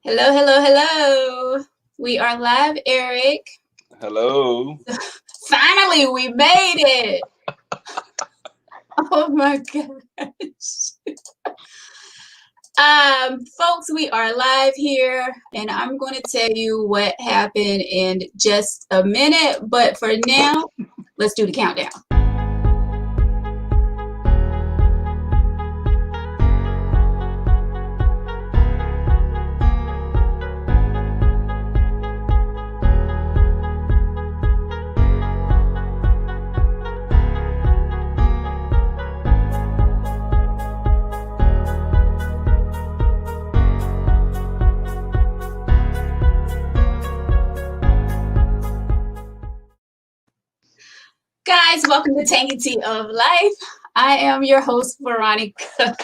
Hello, hello, hello. We are live, Eric. Hello. Finally, we made it. Oh my gosh. Folks, we are live here, and I'm going to tell you what happened in just a minute. But for now, let's do the countdown. Guys, welcome to Tangy Tea of Life. I am your host, Veronica.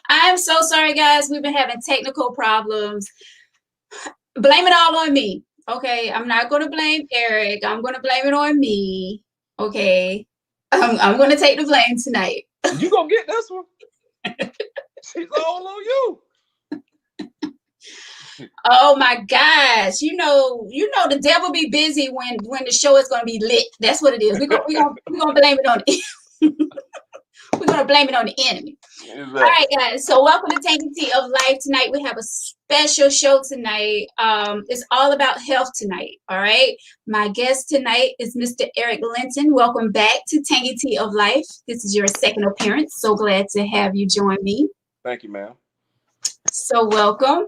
I'm so sorry, guys. We've been having technical problems. Blame it all on me. Okay, I'm not going to blame Eric. I'm going to blame it on me. Okay, I'm going to take the blame tonight. You gonna get this one? She's all on you. Oh my gosh! You know the devil be busy when the show is going to be lit. That's what it is. We're gonna blame it on it. We're gonna blame it on the enemy. Exactly. All right, guys. So welcome to Tangy Tea of Life. Tonight we have a special show tonight. It's all about health tonight. All right. My guest tonight is Mr. Eric Linton. Welcome back to Tangy Tea of Life. This is your second appearance. So glad to have you join me. Thank you, ma'am. So welcome.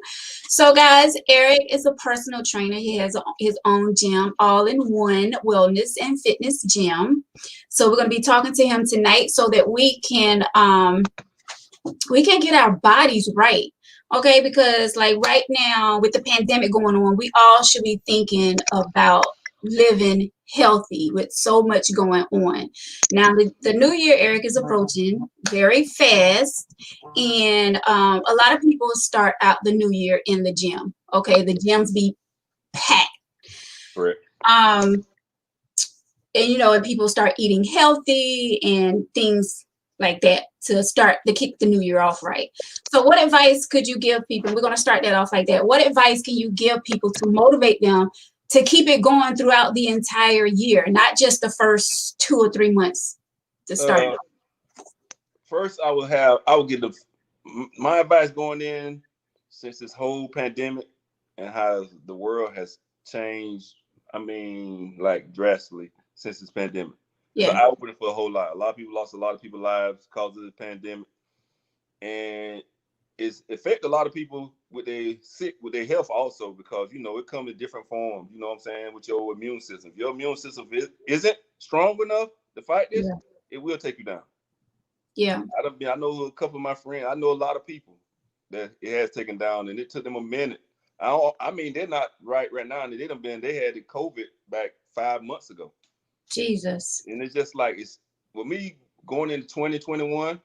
So guys, Eric is a personal trainer. He has his own gym, all-in-one wellness and fitness gym. So we're going to be talking to him tonight so that we can get our bodies right. Okay, because like right now with the pandemic going on, we all should be thinking about living healthy with so much going on. Now the new year, Eric, is approaching very fast, and a lot of people start out the new year in the gym. Okay, the gyms be packed. Correct. And and people start eating healthy and things like that to kick the new year off right. So what advice could you give people? We're going to start that off like that. What advice can you give people to motivate them to keep it going throughout the entire year, not just the first 2 or 3 months to start? First, I will give my advice going in since this whole pandemic and how the world has changed. I mean, like drastically since this pandemic. Yeah. So I opened it for a whole lot. A lot of people lost a lot of people's lives because of the pandemic, and it's affected a lot of people with their health also, because it comes in different forms. You know what I'm saying? With your immune system, if your immune system isn't strong enough to fight this, it will take you down. Yeah. I know a couple of my friends. I know a lot of people that it has taken down, and it took them a minute. I mean, they're not right now. And they had the COVID back 5 months ago. Jesus. And it's just like, it's with me going into 2021.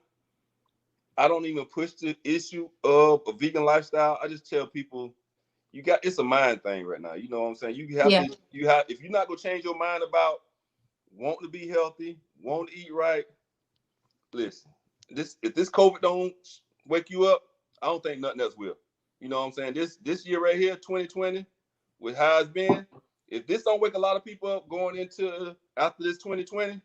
I don't even push the issue of a vegan lifestyle. I just tell people, it's a mind thing right now. You know what I'm saying? If you're not gonna change your mind about wanting to be healthy, wanting to eat right, listen. If this COVID don't wake you up, I don't think nothing else will. You know what I'm saying? This year right here, 2020, with how it's been, if this don't wake a lot of people up going into after this 2020,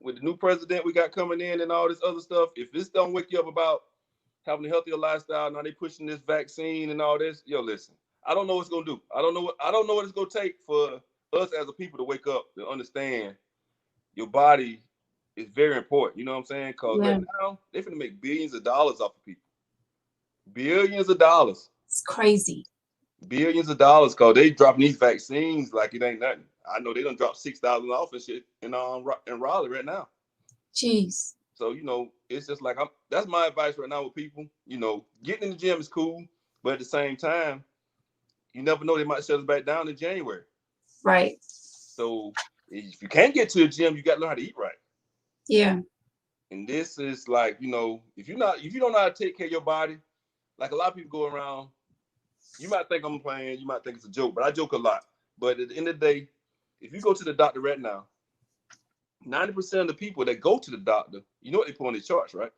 with the new president we got coming in and all this other stuff, if this don't wake you up about having a healthier lifestyle, now they pushing this vaccine and all this, listen, I don't know what it's gonna do. I don't know what it's gonna take for us as a people to wake up, to understand your body is very important. You know what I'm saying? Because right now they're finna make billions of dollars off of people. Billions of dollars. It's crazy. Billions of dollars, because they dropping these vaccines like it ain't nothing. I know they done dropped $6,000 off and shit in Raleigh right now. Jeez. So it's just like that's my advice right now with people. Getting in the gym is cool, but at the same time, you never know, they might shut us back down in January. Right. So if you can't get to the gym, you got to learn how to eat right. Yeah. And this is like, if you don't know how to take care of your body, like a lot of people go around, you might think I'm playing, you might think it's a joke, but I joke a lot. But at the end of the day, if you go to the doctor right now, 90% of the people that go to the doctor, you know what they put on their charts, right?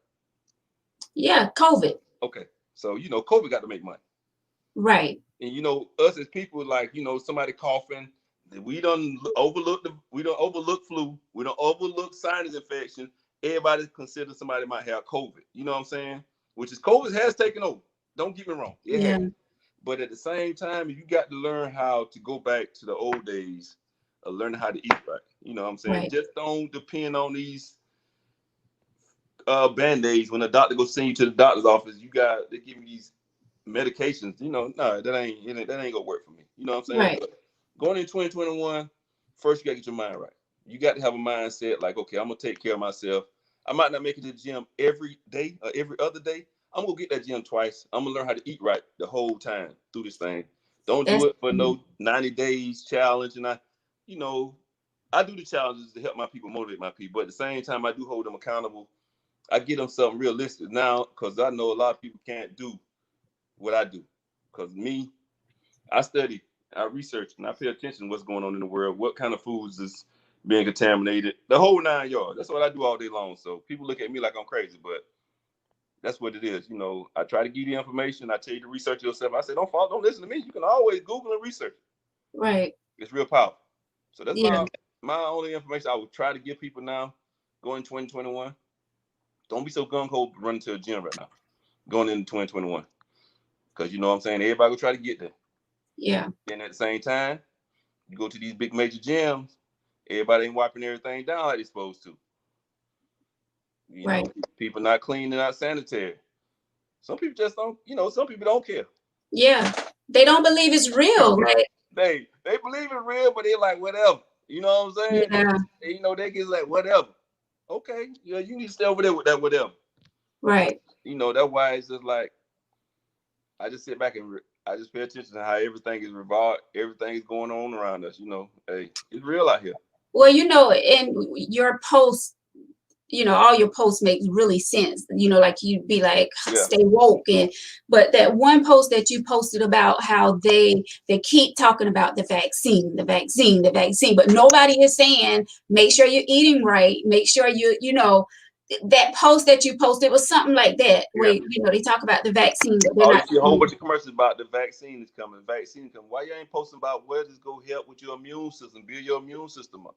Yeah, COVID. Okay. So, COVID got to make money. Right. And you know, us as people, like, you know, somebody coughing, we don't overlook flu, we don't overlook sinus infection. Everybody considers somebody might have COVID. You know what I'm saying? Which is COVID has taken over. Don't get me wrong, it Yeah. has. But at the same time, you got to learn how to go back to the old days of learning how to eat right. You know what I'm saying? Right. Just don't depend on these band-aids. When the doctor goes send you to the doctor's office, they give you these medications. You know, no, that ain't gonna work for me. You know what I'm saying? Right. But going in 2021, first you gotta get your mind right. You got to have a mindset like, okay, I'm gonna take care of myself. I might not make it to the gym every day or every other day. I'm gonna get that gym twice. I'm gonna learn how to eat right the whole time through this thing. Don't do That's it for no 90 days challenge. And you know, I do the challenges to help my people, motivate my people. But at the same time, I do hold them accountable. I get them something realistic now because I know a lot of people can't do what I do. Because me, I study, I research, and I pay attention to what's going on in the world, what kind of foods is being contaminated, the whole 9 yards. That's what I do all day long. So people look at me like I'm crazy, but that's what it is. You know, I try to give you the information. I tell you to research yourself. I say, don't listen to me. You can always Google and research. right. It's real powerful. So that's Yeah. my only information I would try to give people now going 2021. Don't be so gung ho running to a gym right now, going into 2021. Because you know what I'm saying? Everybody will try to get there. Yeah. And at the same time, you go to these big major gyms, everybody ain't wiping everything down like they're supposed to. You Right. know, people not clean and not sanitary. Some people just don't, some people don't care. Yeah. They don't believe it's real. Like, They believe it's real, but they're like, whatever. You know what I'm saying? yeah. They get like, whatever. Okay, yeah, you need to stay over there with that, whatever. But, Right. that's why it's just like, I just sit back and I just pay attention to how everything is revolved, everything is going on around us. Hey, it's real out here. Well, in your post, all your posts make really sense. Like you'd be like, Yeah, stay woke. But that one post that you posted about how they keep talking about the vaccine, the vaccine, the vaccine, but nobody is saying, make sure you're eating right. Make sure that post that you posted was something like that, where, yeah. they talk about the vaccine, but they're Oh, you not see a whole saying, bunch of commercials about the vaccine is coming. Vaccine coming. Why you ain't posting about where this go help with your immune system, build your immune system up?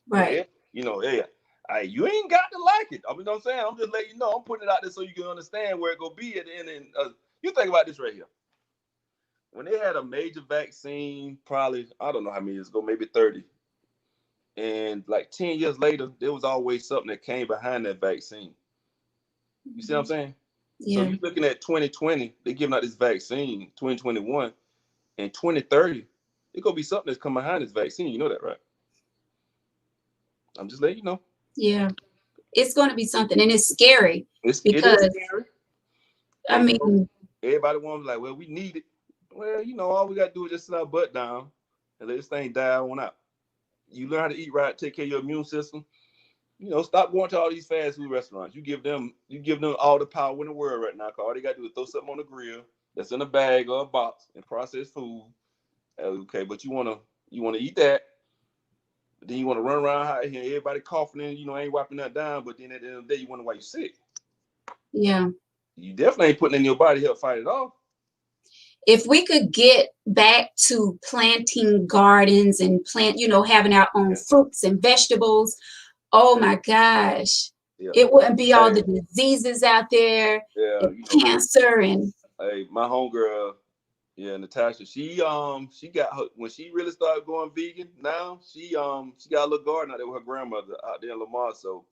But right. hey, you ain't got to like it. I mean, what I'm saying, I'm just letting you know. I'm putting it out there so you can understand where it gonna be at the end. And you think about this right here. When they had a major vaccine, probably I don't know how many years ago, maybe 30, and like 10 years later, there was always something that came behind that vaccine. You see what I'm saying? So Yeah. you looking at 2020, they giving out this vaccine, 2021, and 2030, it gonna be something that's come behind this vaccine. You know that, right? I'm just letting you know. Yeah. It's going to be something, and it's scary It is because, scary. I And mean, everybody wants like, well, we need it. Well, all we gotta do is just sit our butt down and let this thing die on out. You learn how to eat right, take care of your immune system. Stop going to all these fast food restaurants. You give them all the power in the world right now. Cause all they gotta do is throw something on the grill that's in a bag or a box and processed food. Okay, but you wanna eat that. Then you wanna run around out here, everybody coughing and ain't wiping that down. But then at the end of the day, you wonder why you're sick. yeah. You definitely ain't putting in your body to help fight it off. If we could get back to planting gardens and having our own Yeah, fruits and vegetables, oh my gosh, yeah. it wouldn't be all Hey, the diseases out there, yeah, the cancer and hey, my homegirl, yeah, Natasha, she got her when she really started going vegan. Now she got a little garden out there with her grandmother out there in Lamar. So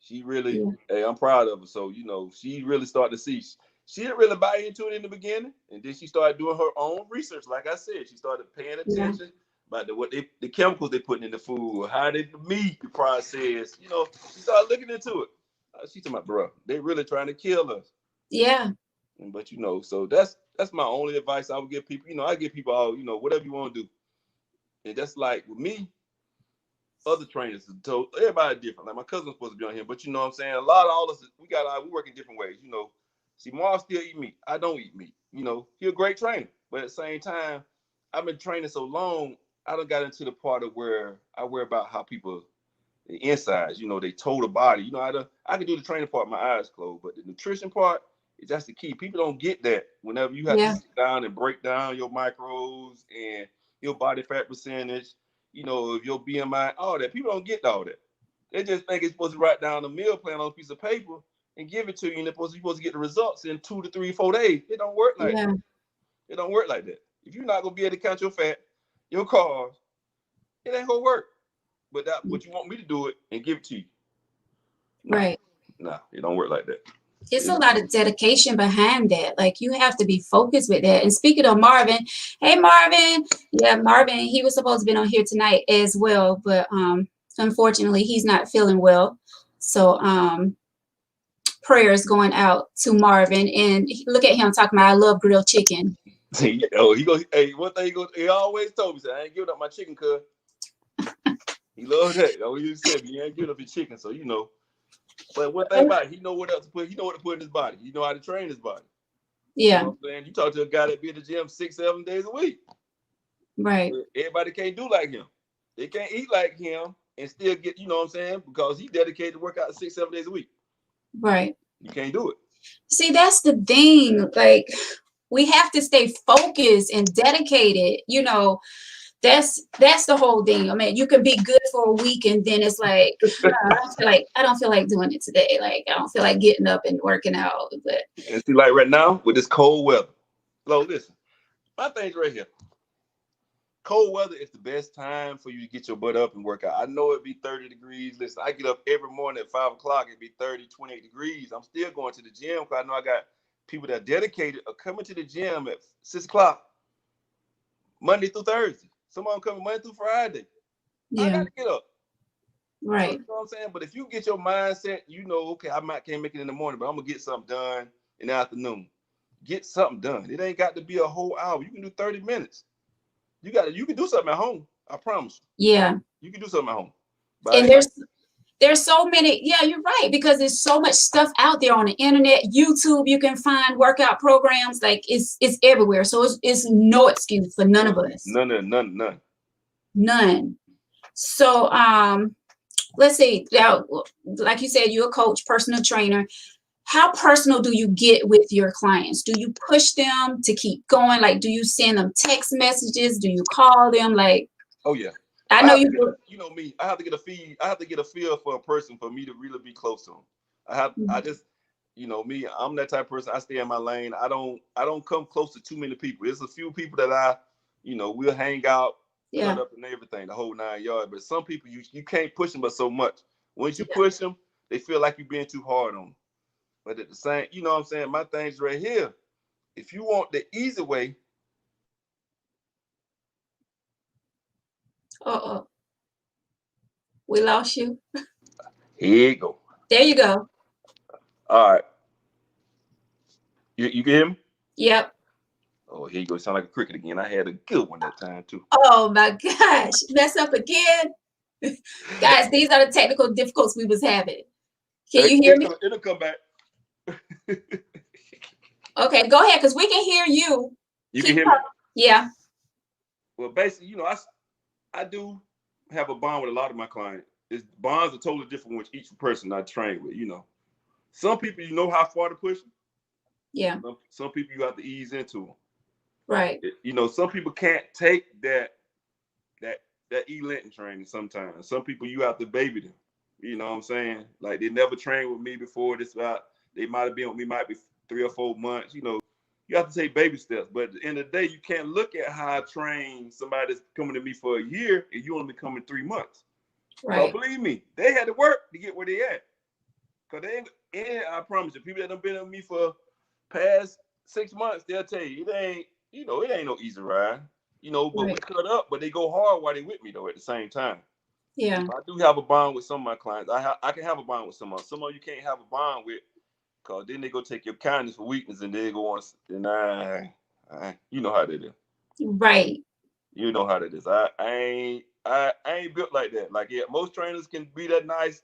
she really, yeah, hey, I'm proud of her. So she really started to see. She didn't really buy into it in the beginning, and then she started doing her own research. Like I said, she started paying yeah, attention about the chemicals they putting in the food, how the meat the process. She started looking into it. She told my bro, they really trying to kill us. yeah, But so that's my only advice I would give people. I give people all, whatever you want to do. And that's like with me, other trainers told everybody different. Like my cousin's supposed to be on here, but you know what I'm saying? A lot of all us we work in different ways. See, Mark still eat meat. I don't eat meat. He's a great trainer. But at the same time, I've been training so long, I done got into the part of where I worry about how people the insides, they total body. I can do the training part with my eyes closed, but the nutrition part, That's the key. People don't get that whenever you have to Yeah. sit down and break down your macros and your body fat percentage, if your BMI, all that. People don't get all that. They just think it's supposed to write down a meal plan on a piece of paper and give it to you, and you're supposed to get the results in 2 to 3, 4 days. It don't work like Yeah. that. It don't work like that. If you're not gonna be able to count your fat, your carbs, it ain't gonna work. But you want me to do it and give it to you. Nah, Right. nah, it don't work like that. It's a lot of dedication behind that. Like you have to be focused with that. And speaking of Marvin, hey Marvin, yeah, Marvin, he was supposed to be on here tonight as well, but unfortunately he's not feeling well. So prayers going out to Marvin. And look at him talking about I love grilled chicken. Oh, he goes. Hey, one thing he always told me, said, I ain't giving up my chicken, cuz. He loved that. Oh, he said, you ain't giving up your chicken, so you know. But one thing about it, he know what else to put. He know what to put in his body. He know how to train his body. Yeah. You know what I'm saying? You talk to a guy that be at the gym 6, 7 days a week. Right. Everybody can't do like him. They can't eat like him and still get, you know what I'm saying? Because he dedicated to work out 6, 7 days a week. Right. You can't do it. See, that's the thing. Like we have to stay focused and dedicated, That's the whole thing. I mean, you can be good for a week and then it's like, I don't feel like doing it today. Like I don't feel like getting up and working out. But And see, like right now with this cold weather. So listen, my thing's right here. Cold weather is the best time for you to get your butt up and work out. I know it'd be 30 degrees. Listen, I get up every morning at 5 o'clock. It'd be 30, 28 degrees. I'm still going to the gym because I know I got people that are dedicated are coming to the gym at 6 o'clock Monday through Thursday. Some of them coming Monday through Friday. I got to get up. Right. So, you know what I'm saying? But if you get your mindset, okay, can't make it in the morning, but I'm going to get something done in the afternoon. Get something done. It ain't got to be a whole hour. You can do 30 minutes. You can do something at home. I promise you. Yeah. You can do something at home. But and there's so many. Yeah, you're right, because there's so much stuff out there on the internet. YouTube, you can find workout programs. Like it's everywhere. So it's no excuse for none of us. None. So let's see. Now, like you said, you're a coach, personal trainer. How personal do you get with your clients? Do you push them to keep going? Like, do you send them text messages? Do you call them? Like, oh yeah, I know you know me. I have to get a feel. I have to get a feel for a person for me to really be close to them. I just, me. I'm that type of person. I stay in my lane. I don't come close to too many people. There's a few people that we'll hang out, cut up and everything, the whole 9 yards. But some people you can't push them but so much. Once you push them, they feel like you're being too hard on them. But at the same, you know what I'm saying? My thing's right here. If you want the easy way. We lost you. Here you go. There you go. All right. You can hear me? Yep. Oh, here you go. Sound like a cricket again. I had a good one that time too. Oh my gosh. Mess up again. Guys, these are the technical difficulties we was having. Can you hear me? It'll come back. Okay, go ahead, because we can hear you. You can hear me? Yeah. Well, basically, I do have a bond with a lot of my clients. Bonds are totally different with each person I train with, Some people, how far to push them. Yeah. Some people you have to ease into them. Right. Some people can't take that elenting training sometimes. Some people you have to baby them. You know what I'm saying? Like they never trained with me before. They might have been with me might be 3 or 4 months. You have to take baby steps. But at the end of the day, you can't look at how I train somebody that's coming to me for a year and you only coming 3 months. Right. So believe me, they had to work to get where they at. Cause I promise you, people that have been with me for past 6 months, they'll tell you it ain't no easy ride. But we cut up, but they go hard while they with me though at the same time. Yeah. I do have a bond with some of my clients. I can have a bond with some of you can't have a bond with, cause then they go take your kindness for weakness and they go on and you know how that is. Right. You know how that is. I ain't built like that. Like most trainers can be that nice.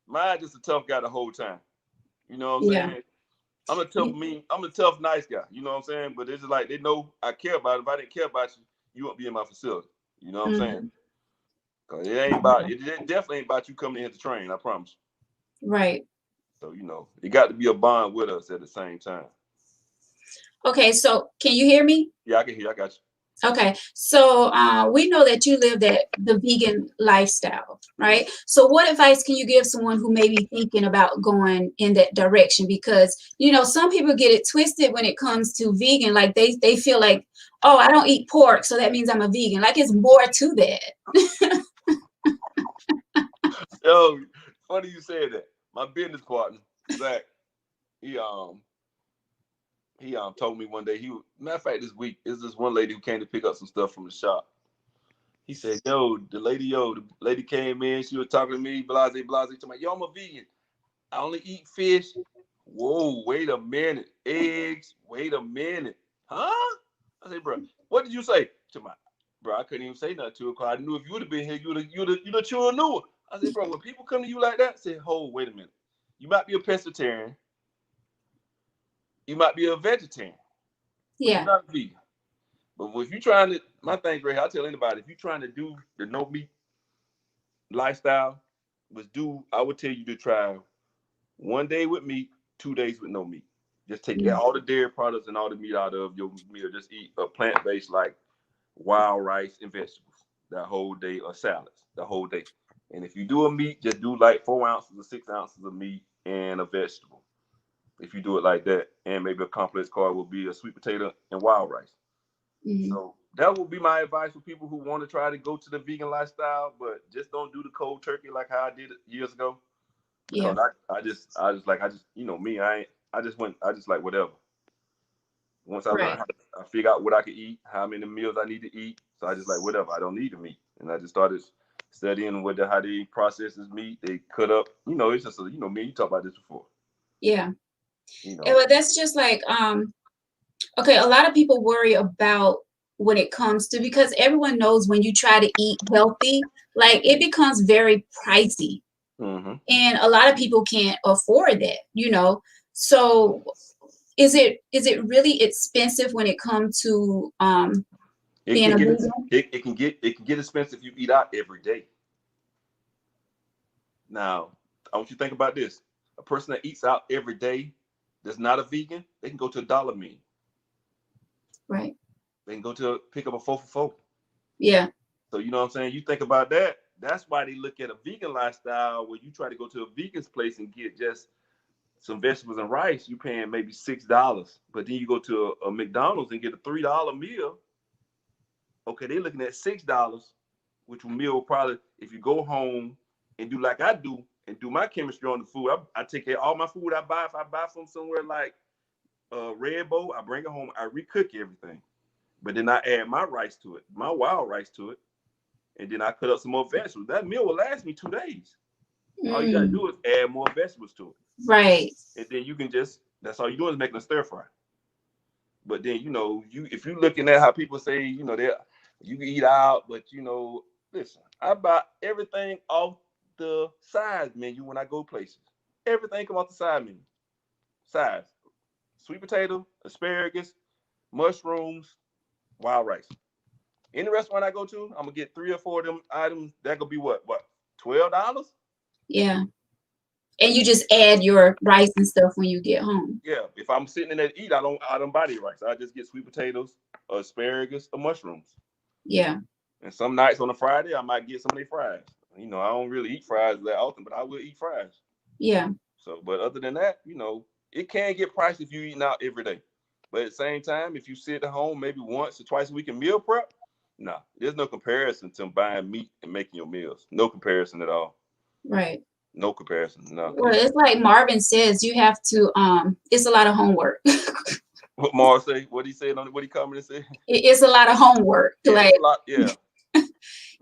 Mine just a tough guy the whole time. You know what I'm saying? I'm a tough, nice guy. You know what I'm saying? But it's just like they know I care about it. If I didn't care about you, you wouldn't be in my facility. You know what I'm saying? Cause it definitely ain't about you coming in here to train. I promise. Right. So, it got to be a bond with us at the same time. Okay, so can you hear me? Yeah, I can hear you. I got you. Okay, so we know that you live the vegan lifestyle, right? So what advice can you give someone who may be thinking about going in that direction? Because, some people get it twisted when it comes to vegan. Like they feel like, oh, I don't eat pork, so that means I'm a vegan. Like it's more to that. Yo, funny you said that. My business partner, Zach, he told me one day, matter of fact, this week, is this one lady who came to pick up some stuff from the shop. He said, the lady came in, she was talking to me, blase, talking about, yo, I'm a vegan. I only eat fish. Whoa, wait a minute. Eggs, wait a minute. Huh? I said, bro, what did you say? To my, bro, I couldn't even say nothing to her because I knew if you would have been here, you'd have chewed knew her. I said, bro, when people come to you like that, I said, hold, wait a minute. You might be a pescatarian. You might be a vegetarian. But you're Yeah. not vegan. But if you're trying to, my thing, Ray, I'll tell anybody, if you're trying to do the no meat lifestyle, I would tell you to try 1 day with meat, 2 days with no meat. Just take Mm. all the dairy products and all the meat out of your meal. Just eat a plant-based like wild rice and vegetables that whole day, or salads the whole day. And if you do a meat, just do like 4 ounces or 6 ounces of meat and a vegetable. If you do it like that, and maybe a complex carb will be a sweet potato and wild rice. Mm-hmm. So that would be my advice for people who want to try to go to the vegan lifestyle, but just don't do the cold turkey like how I did it years ago. Yeah. Because I just like whatever. Once I learned Right. I figured out what I could eat, how many meals I need to eat. So I just like whatever. I don't need the meat. And I just started studying how they process this meat. They cut up, it's just, me and you talked about this before. Yeah. You And, know. but that's just like okay, a lot of people worry about when it comes to, because everyone knows when you try to eat healthy, like it becomes very pricey. Mm-hmm. And a lot of people can't afford that. So is it really expensive when it comes to It being can a get vegan? it can get expensive if you eat out every day. Now, I want you to think about this. A person that eats out every day that's not a vegan, they can go to a dollar meal. Right. They can go to pick up a 4 for 4. Yeah. So you know what I'm saying? You think about that. That's why they look at a vegan lifestyle where you try to go to a vegan's place and get just some vegetables and rice. You paying maybe $6, but then you go to a McDonald's and get a $3 meal. Okay, they're looking at $6, which will meal probably if you go home and do like I do and do my chemistry on the food. I take care of all my food I buy. If I buy from somewhere like Red Bowl, I bring it home. I recook everything, but then I add my rice to it, my wild rice to it, and then I cut up some more vegetables. That meal will last me 2 days. All you gotta Mm, do is add more vegetables to right. it, and then you can that's all you're doing is making a stir fry. But then if you're looking at how people say they you can eat out, but listen, I buy everything off the side menu when I go places. Everything come off the side menu. Sides: sweet potato, asparagus, mushrooms, wild rice. Any restaurant I go to, I'm gonna get 3 or 4 of them items. That could be what $12. Yeah. And you just add your rice and stuff when you get home. Yeah, if I'm sitting in there to eat, I don't buy the rice. I just get sweet potatoes, asparagus, or mushrooms. Yeah. And some nights on a Friday, I might get some of their fries. I don't really eat fries that often, but I will eat fries. Yeah. So, but other than that, it can get pricey if you eating out every day. But at the same time, if you sit at home maybe once or twice a week and meal prep, nah, there's no comparison to buying meat and making your meals. No comparison at all. Right. No comparison. No. Well, it's like Marvin says, you have to it's a lot of homework. What Mars say? What he said on it? What he commented and said? It's a lot of homework. Yeah, Like, it's a lot. Yeah, and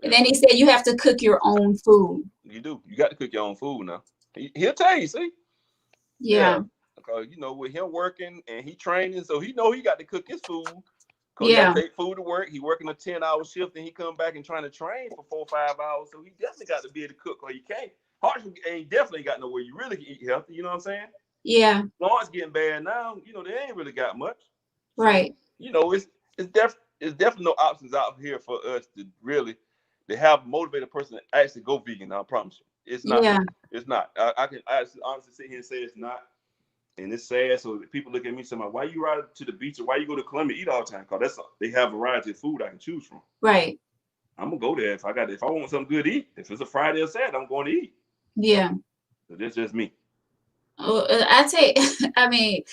yeah. then he said you have to cook your own food. You do. You got to cook your own food now. He'll tell you. See. Yeah, Yeah. because with him working and he training, so he know he got to cook his food. Cause he got Yeah. to take food to work. He working a 10-hour shift, and he come back and trying to train for 4 or 5 hours. So he definitely got to be able to cook, or he can't. Harsh ain't definitely got nowhere you really can eat healthy. You know what I'm saying? Yeah. Lawrence getting bad now. They ain't really got much. So Right. it's definitely no options out here for us to really to have a motivated person to actually go vegan. I promise you, It's not. Yeah. It's not. I can honestly sit here and say it's not. And it's sad. So people look at me saying, why you ride to the beach or why you go to Columbia eat all the time? Because they have a variety of food I can choose from. Right. I'm gonna go there if I want something good to eat. If it's a Friday or Saturday, I'm going to eat. Yeah. So that's just me. I take, I mean,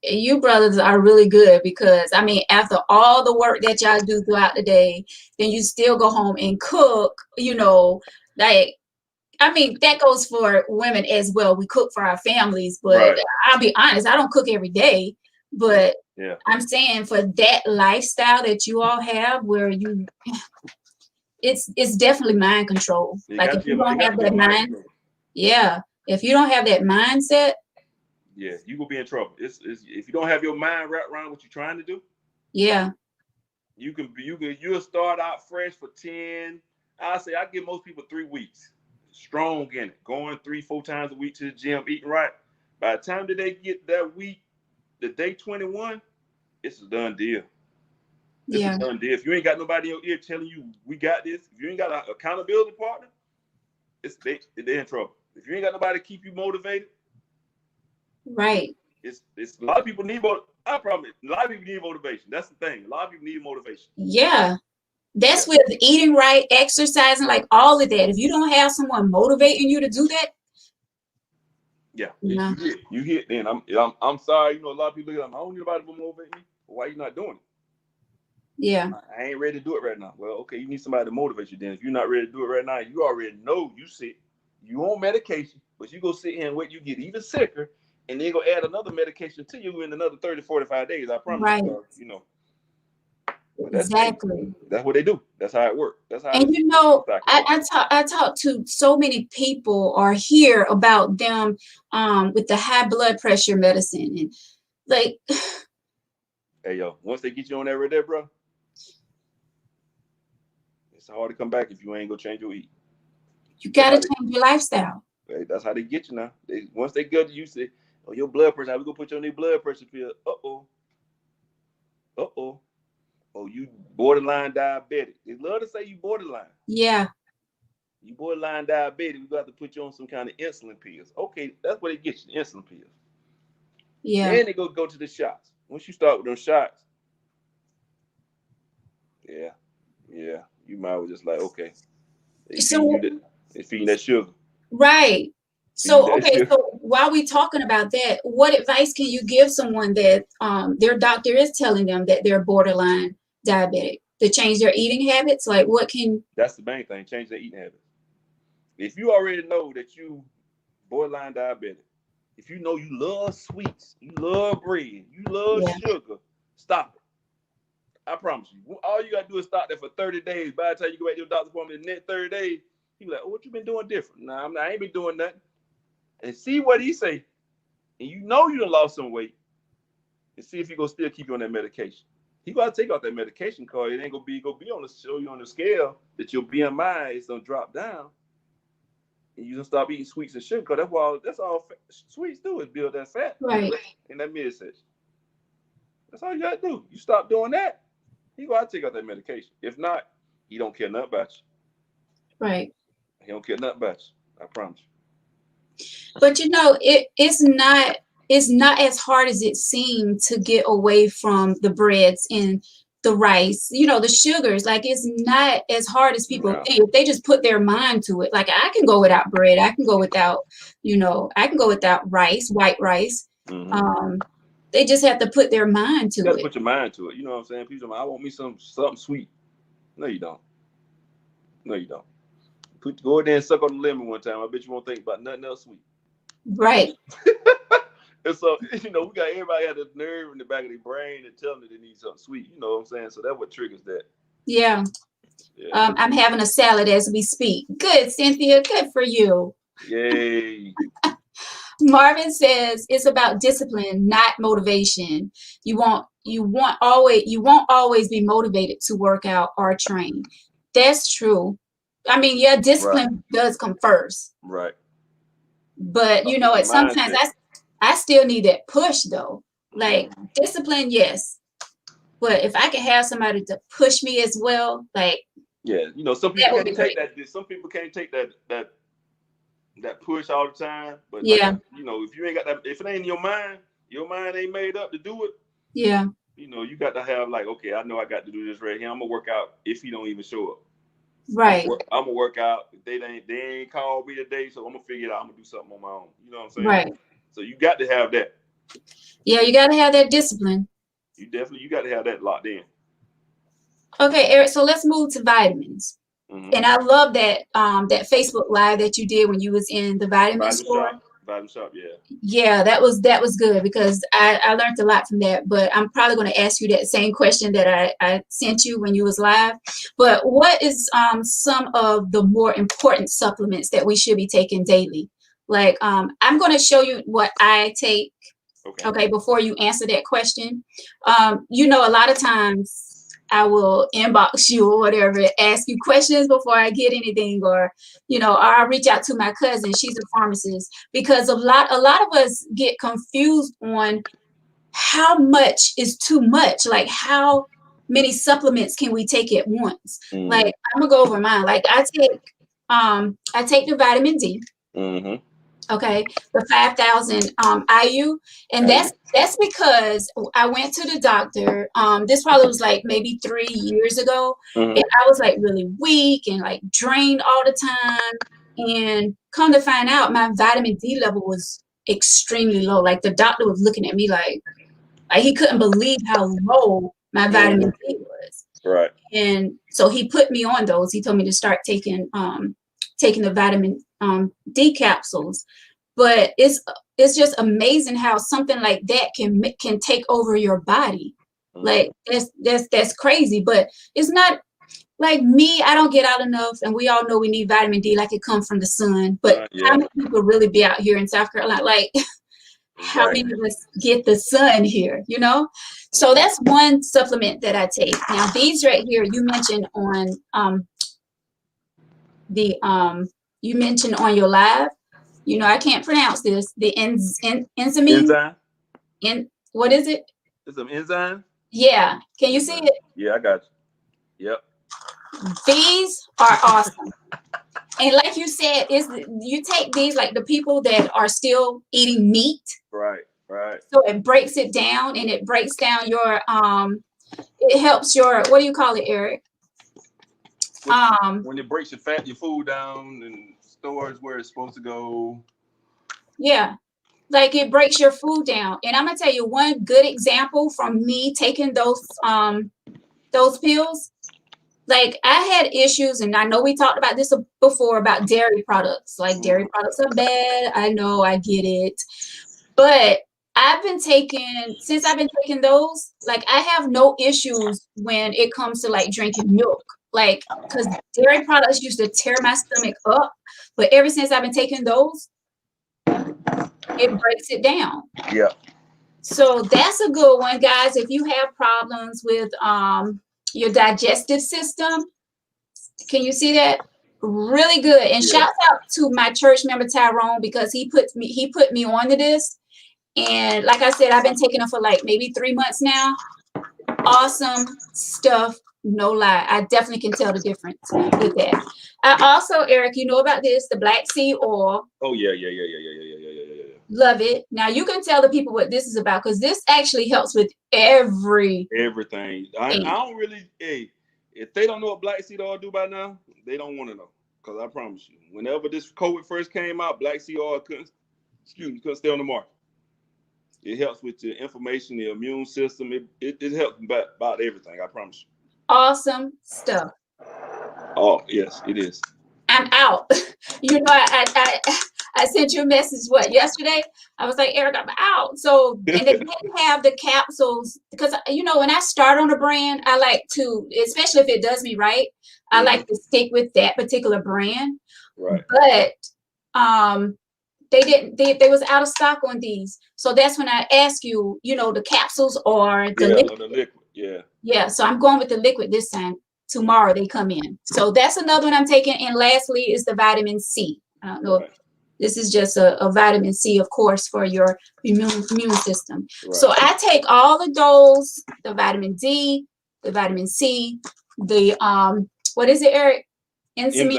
you brothers are really good because I mean, after all the work that y'all do throughout the day, then you still go home and cook, like I mean, that goes for women as well. We cook for our families, but Right. I'll be honest, I don't cook every day, but Yeah. I'm saying for that lifestyle that you all have where it's definitely mind control. Like if you don't have that mind, yeah, if you don't have that mindset, yeah, you gonna be in trouble. It's if you don't have your mind wrapped around what you're trying to do, yeah, you'll start out fresh for 10. I say I give most people 3 weeks. Strong in it. Going 3-4 times a week to the gym, eating right. By the time that they get that week, the day 21, it's a done deal. It's yeah, a done deal. If you ain't got nobody in your ear telling you we got this, if you ain't got an accountability partner, they're in trouble. If you ain't got nobody to keep you motivated, right. it's a lot of people need I promise a lot of people need motivation. That's the thing. A lot of people need motivation. Yeah. That's with eating right, exercising, like all of that. If you don't have someone motivating you to do that, yeah, no. you hit. Then I'm sorry. A lot of people I don't need nobody to motivate me. Why you not doing it? Yeah. I ain't ready to do it right now. Well, okay, you need somebody to motivate you. Then if you're not ready to do it right now, you already know you sick. You on medication, but you go sit here and wait. You get even sicker, and then go add another medication to you in another 30, 45 days. I promise Right. you. But Exactly. that's what they do. That's how it works. That's how. And I talk to so many people or hear about them with the high blood pressure medicine and like. Hey yo, once they get you on that right there, bro, it's hard to come back if you ain't gonna change your eat. You gotta change your lifestyle. That's how they get you now. Once they get you, say, "Oh, your blood pressure. How we gonna put you on the blood pressure pill?" Oh, you borderline diabetic. They love to say you borderline. Yeah. You borderline diabetic. We got to put you on some kind of insulin pills. Okay, that's what they get you, the insulin pills. Yeah. Then they go to the shots. Once you start with those shots, yeah, you might well just like, okay, they feeding that sugar. Right. So, okay, so while we're talking about that, what advice can you give someone that their doctor is telling them that they're borderline diabetic to change their eating habits? Like, what can... That's the main thing, change their eating habits. If you already know that you borderline diabetic, if you know you love sweets, you love bread, you love sugar, stop it. I promise you. All you got to do is stop there for 30 days. By the time you go back to your doctor's appointment the next 30 days, he be like, oh, what you been doing different? Nah, I ain't been doing nothing. And see what he say. And you know you done lost some weight. And see if he gonna still keep you on that medication. He gotta take out that medication card. It ain't gonna be on the show you on the scale that your BMI is gonna drop down. And you gonna stop eating sweets and sugar, because that's all sweets do is build that fat in that midsection. That's all you gotta do. You stop doing that, he gotta take out that medication. If not, he don't care nothing about you. Right. He don't care nothing about you. I promise you. But it's not as hard as it seemed to get away from the breads and the rice, the sugars. Like, it's not as hard as people think. If they just put their mind to it. Like, I can go without bread. I can go without, I can go without rice, white rice. Mm-hmm. They just have to put their mind to it. You got to put your mind to it. You know what I'm saying? People say, I want me something sweet. No, you don't. No, you don't. Go in there and suck on the lemon one time. I bet you won't think about nothing else sweet. Right. And so, we got everybody had the nerve in the back of their brain and tell them that they need something sweet. You know what I'm saying? So that's what triggers that. Yeah. I'm having a salad as we speak. Good, Cynthia. Good for you. Yay. Marvin says it's about discipline, not motivation. You won't always be motivated to work out or train. That's true. I mean, yeah, discipline does come first. Right. But sometimes I still need that push though. Like, discipline, yes. But if I can have somebody to push me as well, like, yeah, some people can't take that. Some people can't take that that push all the time. But like Yeah. you know, if you ain't got that, if it ain't in your mind ain't made up to do it. Yeah. You know, you got to have like, okay, I know I got to do this right here. I'm gonna work out if he don't even show up. Right. I'm gonna work out. If they ain't called me today, so I'm gonna figure it out. I'm gonna do something on my own. You know what I'm saying? Right. So you got to have that. Yeah, you got to have that discipline. You got to have that locked in. Okay, Eric, so let's move to vitamins. Mm-hmm. And I love that Facebook Live that you did when you was in the vitamin store. Vitamin shop, yeah. Yeah, that was good because I learned a lot from that. But I'm probably going to ask you that same question that I sent you when you was live. But what is some of the more important supplements that we should be taking daily? Like I'm going to show you what I take. Okay, before you answer that question, a lot of times I will inbox you or whatever, ask you questions before I get anything, or I'll reach out to my cousin. She's a pharmacist, because a lot of us get confused on how much is too much. Like, how many supplements can we take at once? Mm-hmm. Like, I'm gonna go over mine. Like, I take the vitamin D. Mm-hmm. Okay, the 5,000 IU, and that's because I went to the doctor. This probably was like maybe 3 years ago, Mm-hmm. and I was like really weak and like drained all the time. And come to find out, my vitamin D level was extremely low. Like, the doctor was looking at me like he couldn't believe how low my vitamin D was. Right. And so he put me on those. He told me to start taking the vitamin D capsules. But it's just amazing how something like that can take over your body. Like, that's crazy. But it's not like me. I don't get out enough, and we all know we need vitamin D, like it comes from the sun. But how many people really be out here in South Carolina? Like, how many of us get the sun here? So that's one supplement that I take. Now, these right here, you mentioned on you mentioned on your live. I can't pronounce this. The enzyme. What is it? It's an enzyme. Yeah. Can you see it? Yeah, I got you. Yep. These are awesome. And like you said, you take these, like the people that are still eating meat. Right. So it breaks it down, and it breaks down your it helps your, what do you call it, Eric? When it breaks your food down and stores where it's supposed to go. Yeah. Like, it breaks your food down. And I'm gonna tell you one good example from me taking those pills. Like, I had issues, and I know we talked about this before about dairy products. Like, dairy products are bad. I know, I get it. But since I've been taking those, like, I have no issues when it comes to like drinking milk. Like, because dairy products used to tear my stomach up. But ever since I've been taking those, it breaks it down. Yeah. So that's a good one, guys. If you have problems with your digestive system, can you see that? Really good. And shout out to my church member Tyrone, because he put me onto this. And like I said, I've been taking them for like maybe 3 months now. Awesome stuff. No lie. I definitely can tell the difference with that. I also, Eric, you know about this, the black seed oil. Oh, yeah. Love it. Now you can tell the people what this is about, because this actually helps with everything. I don't really, if they don't know what black seed oil do by now, they don't want to know. Because I promise you, whenever this COVID first came out, black seed oil couldn't stay on the market. It helps with the inflammation, the immune system. It helps about everything, I promise you. Awesome stuff. Oh, yes, it is. I'm out. I sent you a message, yesterday? I was like, Eric, I'm out. So, and they didn't have the capsules, because, when I start on a brand, I like to, especially if it does me right, I like to stick with that particular brand. Right. But they was out of stock on these. So that's when I ask you, the capsules or the liquid. Yeah. So I'm going with the liquid this time. Tomorrow they come in. So that's another one I'm taking. And lastly is the vitamin C. I don't know if this is just a vitamin C, of course, for your immune system. Right. So I take all of those, the vitamin D, the vitamin C, the what is it, Eric? Enzymes.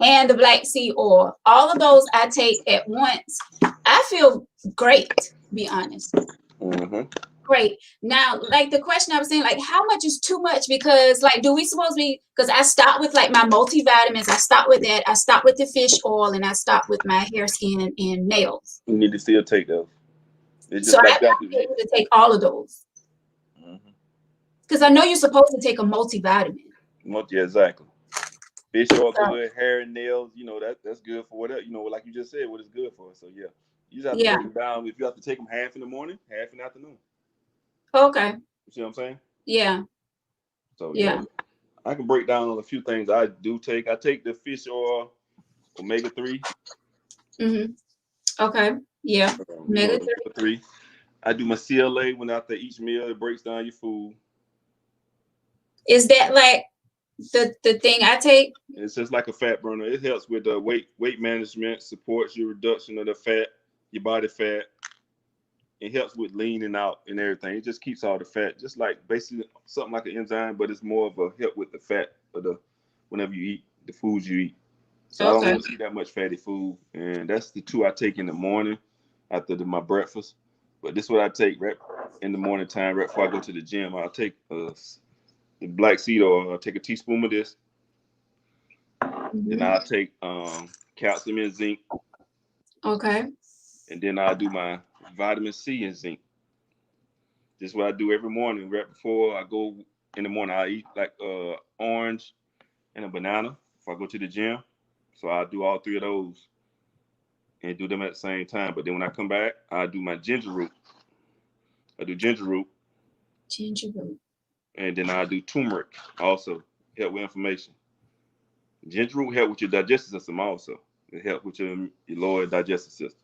and the black seed oil. All of those I take at once. I feel great, to be honest. Mm-hmm. Great. Now, like the question I was saying, like how much is too much? Because like, do we supposed to be, because I start with like my multivitamins, I start with that, I start with the fish oil, and I start with my hair, skin, and nails. You need to still take those. It's So just I like that. be able to take all of those. Mm-hmm. Because I know you're supposed to take a multivitamin. Yeah, exactly. Fish oil So, good, hair and nails, that's good for whatever, like you just said, what it's good for. So yeah, you just have to yeah. break it down. If you have to take them half in the morning, half in the afternoon. Okay. You see what I'm saying? Yeah. So yeah, Yeah. I can break down on a few things I do take. I take the fish oil, omega-3. Mm-hmm. Okay. Yeah. Omega The 3. omega-3. I do my CLA when after each meal. It breaks down your food. Is that like the thing I take? It's just like a fat burner. It helps with weight management, supports your reduction of the fat, your body fat. It helps with leaning out and everything. It just keeps all the fat, just like basically something like an enzyme, but it's more of a help with the fat of the whenever you eat the foods you eat. So I don't Okay. want to eat that much fatty food, and that's the two I take in the morning after my breakfast. But this is what I take right in the morning time, right before I go to the gym. I'll take the black seed oil. I'll take a teaspoon of this. Then Mm-hmm. I'll take calcium and zinc, Okay. and then I'll do my vitamin C and zinc. This is what I do every morning. Right before I go in the morning, I eat like orange and a banana if I go to the gym. So I do all three of those and do them at the same time. But then when I come back, I do my ginger root. I do ginger root, Ginger root. and then I do turmeric also. Help with inflammation. Ginger root help with your digestive system also. It helps with your lower digestive system.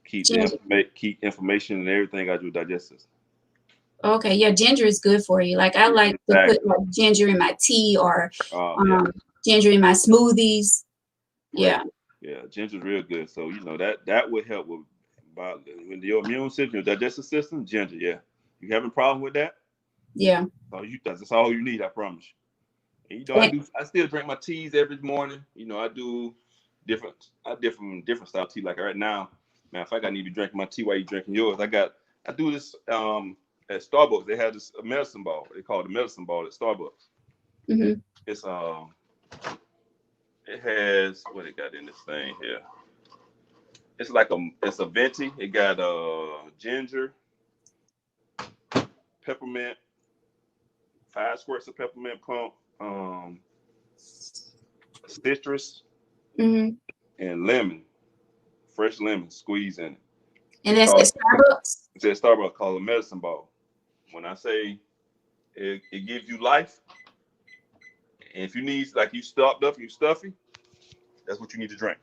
Ginger. Keep inflammation and everything out of your digestive system. Okay. Yeah. Ginger is good for you. Like I like to put Exactly. like ginger in my tea or Yeah. ginger in my smoothies. Right. Yeah. Yeah. Ginger's real good. So that would help with when your immune system, your digestive system. Ginger. Yeah. You having a problem with that? Yeah. That's all you need. I promise you. And, And I still drink my teas every morning. I do different style tea. Like right now, man, if I need to be drinking my tea while you drinking yours, I do this at Starbucks. They have this medicine ball. They call it a medicine ball at Starbucks. mm-hmm. It's it has what it got in this thing here. It's a venti. It got ginger, peppermint, 5 squirts of peppermint pump, citrus, Mm-hmm. and lemon, fresh lemon squeeze in it. And that's at Starbucks. It's at Starbucks called a medicine ball. When I say it gives you life, and if you need like you stopped up, you stuffy, that's what you need to drink.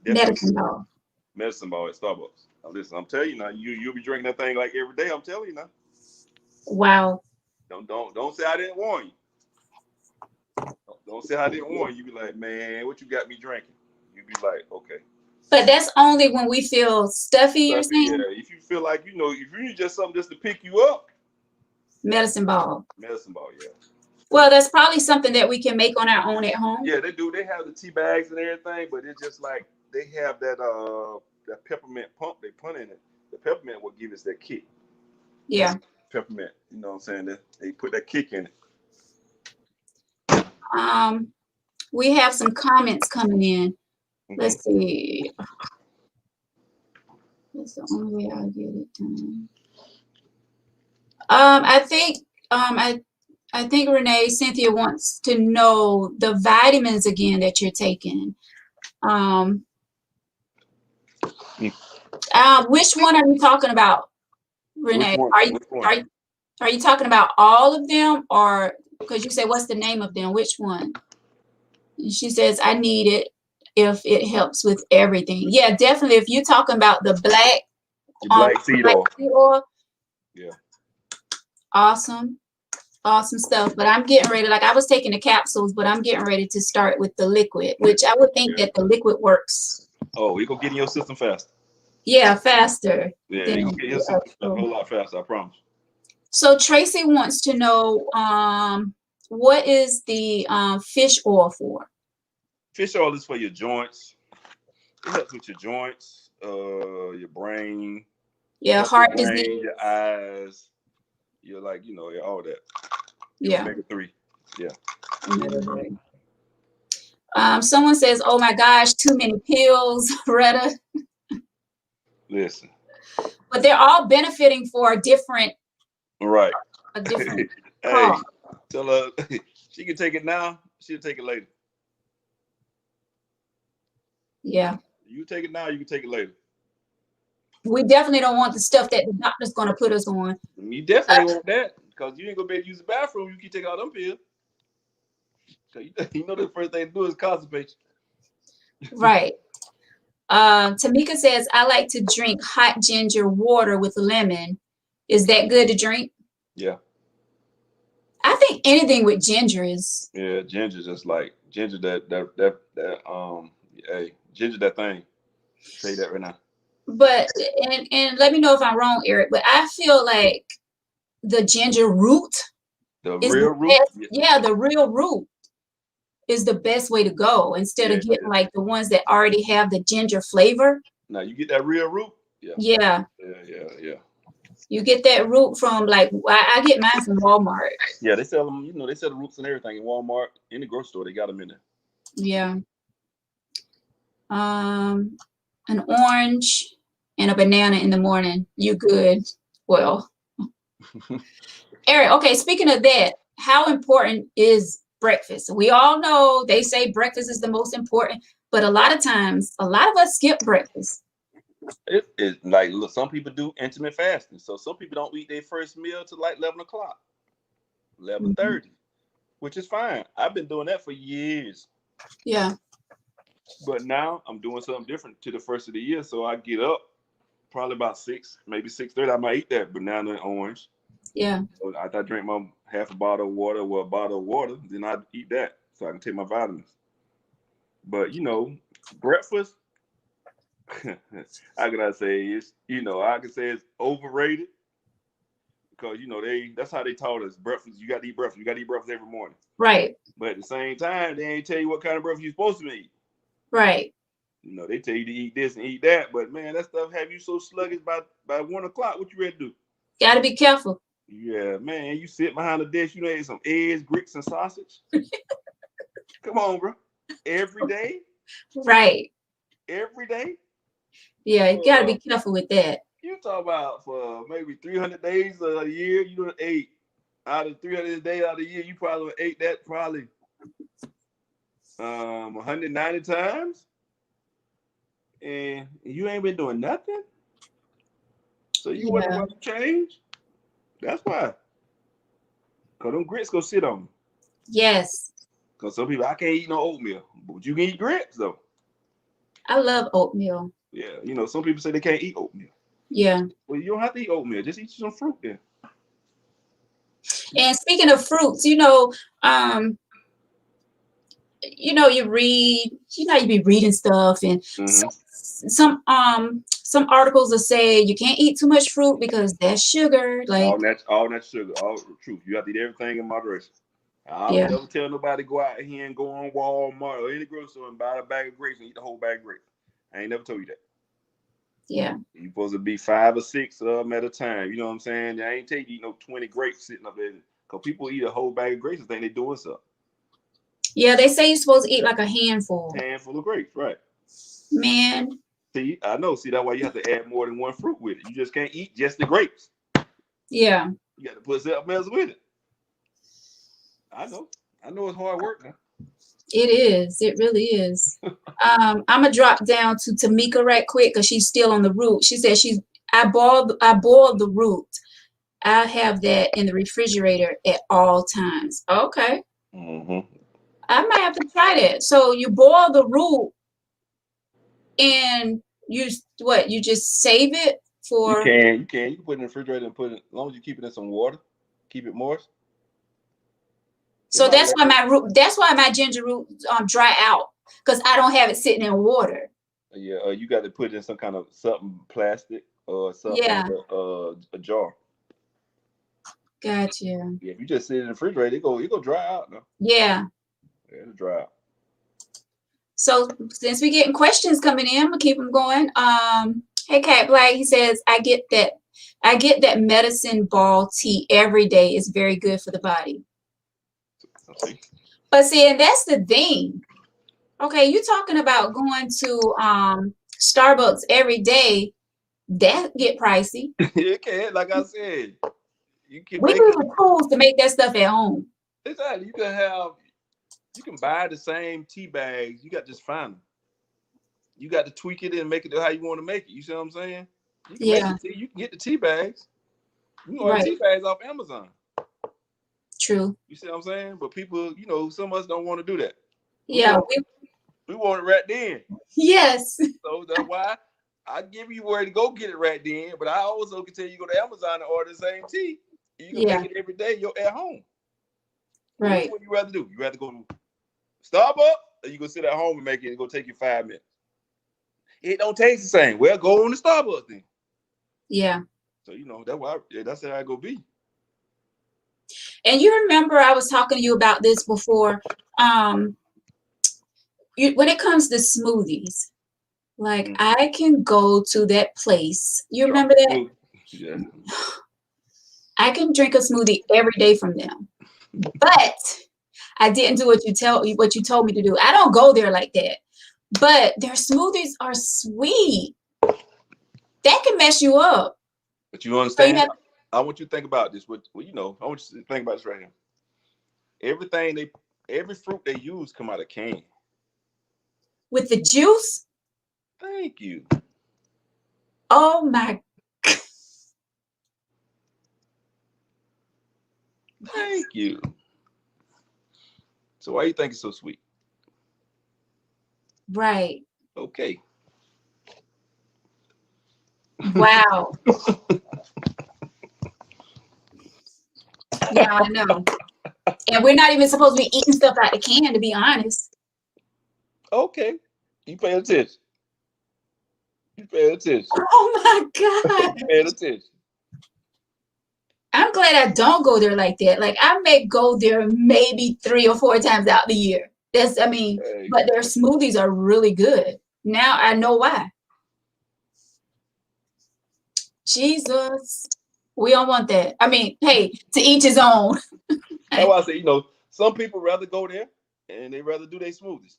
Definitely Medicine ball. medicine ball at Starbucks. Now listen, I'm telling you now, you'll be drinking that thing like every day. I'm telling you now. Wow. Don't say I didn't warn you. Don't say I didn't warn you. You be like, man, what you got me drinking? You be like, okay. But that's only when we feel stuffy, you're Stuffy, yeah. saying? If you feel like if you need just something just to pick you up, Medicine ball. medicine ball, yeah. Well, that's probably something that we can make on our own at home. Yeah, they do. They have the tea bags and everything, but it's just like they have that peppermint pump they put in it. The peppermint will give us that kick. Yeah. Peppermint, you know what I'm saying? They put that kick in it. We have some comments coming in. Mm-hmm. Let's see. That's the only way I'll get it done. I think I think Renee, Cynthia wants to know the vitamins again that you're taking. Which one are you talking about, Which Renee? one? Are you Which one? are you, are you talking about all of them, or because you say what's the name of them? Which one? And she says I need it if it helps with everything. Yeah, definitely. If you're talking about the black Black seed oil. Yeah. Awesome. Awesome stuff. But I'm getting ready, like I was taking the capsules, but I'm getting ready to start with the liquid, which I would think that the liquid works. Oh, it gonna get in your system faster. Yeah, faster. Yeah, Than it gonna get in your system a whole lot faster, I promise. So Tracy wants to know, What is the fish oil for? Fish oil is for your joints. It helps with your joints, your brain, Yeah, help your heart brain, disease. your eyes. You're like, all that. Your Yeah. omega-3. Yeah. Omega-3. Someone says, "Oh my gosh, too many pills, Retta." Listen. But they're all benefiting for Right. a different Hey, cause. tell her she can take it now. She'll take it later. Yeah. You take it now. You can take it later. We definitely don't want the stuff that the doctor's going to put us on. You definitely ain't want that because you ain't gonna be able to use the bathroom. You can take all them pills. So you know the first thing to do is constipate. Right. Tamika says, "I like to drink hot ginger water with lemon. Is that good to drink?" Yeah. I think anything with ginger is. Yeah, ginger just like ginger that hey, ginger that thing. Say that right now. But and let me know if I'm wrong, Eric. But I feel like the ginger root The is the real root. best. Yeah, the real root is the best way to go instead Yeah, of getting yeah. like the ones that already have the ginger flavor. Now you get that real root. Yeah. Yeah, Yeah. you get that root from like I get mine from Walmart. Yeah, they sell them. They sell the roots and everything in Walmart, in the grocery store. They got them in there. Yeah. Um, an orange and a banana in the morning. You good? Well, Eric. Okay, speaking of that, how important is breakfast? We all know they say breakfast is the most important, but a lot of times, a lot of us skip breakfast. It like look, some people do intermittent fasting, so some people don't eat their first meal till like 11 o'clock, eleven Mhm. thirty, which is fine. I've been doing that for years, Yeah, but now I'm doing something different to the first of the year. So I get up probably about 6, maybe 6:30. I might eat that banana and orange. yeah, So after I drink my half a bottle of water or a bottle of water, then I eat that so I can take my vitamins. But breakfast, how can I say it's I can say it's overrated because that's how they taught us breakfast. You got to eat breakfast. You got to eat breakfast every morning. right, But at the same time, they ain't tell you what kind of breakfast you're supposed to eat. right. They tell you to eat this and eat that, but man, that stuff have you so sluggish by 1 o'clock. What you ready to do? Got to be careful. Yeah, man, you sit behind the dish, ate some eggs, grits, and sausage. Come on, bro. Every day, Right. every day. Yeah, you got to Uh, be careful with that. you talk about for maybe 300 days a year, you done ate out of 300 days out of the year, you probably ate that probably 190 times, and you ain't been doing nothing. So you wonder Yeah. why you change? That's why. Cause them grits go sit on me. Yes. Cause some people I can't eat no oatmeal, but you can eat grits though. I love oatmeal. Yeah, some people say they can't eat oatmeal. Yeah. Well, you don't have to eat oatmeal. Just eat some fruit then. And speaking of fruits, um, you read, you be reading stuff, and Mm-hmm. some articles will say you can't eat too much fruit because that's sugar. Like, All that sugar, all truth. You have to eat everything in moderation. I don't yeah, never tell nobody to go out here and go on Walmart or any grocery store and buy a bag of grapes and eat the whole bag of grapes. I ain't never told you that. yeah, You supposed to be 5 or 6 of them at a time. You know what I'm saying? I ain't take you 20 grapes sitting up there. Because people eat a whole bag of grapes and think they doing something. yeah. They say you're supposed to eat like a handful. Handful of grapes, right? Man, See, I know. See, that's why you have to add more than one fruit with it. You just can't eat just the grapes. yeah, You got to put something else with it. I know. I know it's hard work now. it is. It really is. I'm gonna drop down to Tamika right quick because she's still on the root. She said I boiled the root. I have that in the refrigerator at all times. Okay. Mm-hmm. I might have to try that. So you boil the root and you just save it You for. can, you can, you can put it in the refrigerator and put it as long as you keep it in some water, keep it moist. It So might that's last. why my ginger root dry out because I don't have it sitting in water. Yeah, you got to put it in some kind of something plastic or something Yeah. with a jar. Gotcha. Yeah, if you just sit in the refrigerator, it go dry out. No, Yeah. yeah, it'll dry out. So since we getting questions coming in, I'm gonna keep them going. Hey Cat Black, he says, I get that medicine ball tea every day is very good for the body. See? But see, and that's the thing. Okay, you talking about going to Starbucks every day, that get pricey. It can, like I said, you can We make need it. the tools to make that stuff at home. Exactly. You can buy the same tea bags. You got to just find them. You got to tweak it and make it how you want to make it. You see what I'm saying? You can make Yeah, the tea. You can get the tea bags. You can order right. tea bags off Amazon. True. You see what I'm saying? But people, some of us don't want to do that. Yeah, We want it right then. yes. So that's why I give you where to go get it right then. But I also can tell you go to Amazon and order the same tea. You can Yeah, make it every day. You're at home. Which right. one you rather do? You rather go to Starbucks or you go sit at home and make it and go take you 5 minutes? It don't taste the same. Well, go on to Starbucks then. Yeah. So that's how I go be. And you remember I was talking to you about this before. When it comes to smoothies, like I can go to that place. You remember Chocolate that? smoothie. Yeah. I can drink a smoothie every day from them. But I didn't do what you told me to do. I don't go there like that. But their smoothies are sweet. That can mess you up. But you So you understand? have I want you to think about this. I want you to think about this right here. Every fruit they use come out of can. with the juice. Thank you. Oh my, what? Thank you. So why you think it's so sweet? Right. Okay. Wow. Yeah, I know. And we're not even supposed to be eating stuff out the can, to be honest. Okay. You pay attention. You pay attention. Oh my God. You pay attention. I'm glad I don't go there like that. Like I may go there maybe 3 or 4 times out the year. Hey, But their smoothies are really good. Now I know why. Jesus. We don't want that. I mean, hey, to each his own. that's why I say, some people rather go there and they rather do their smoothies.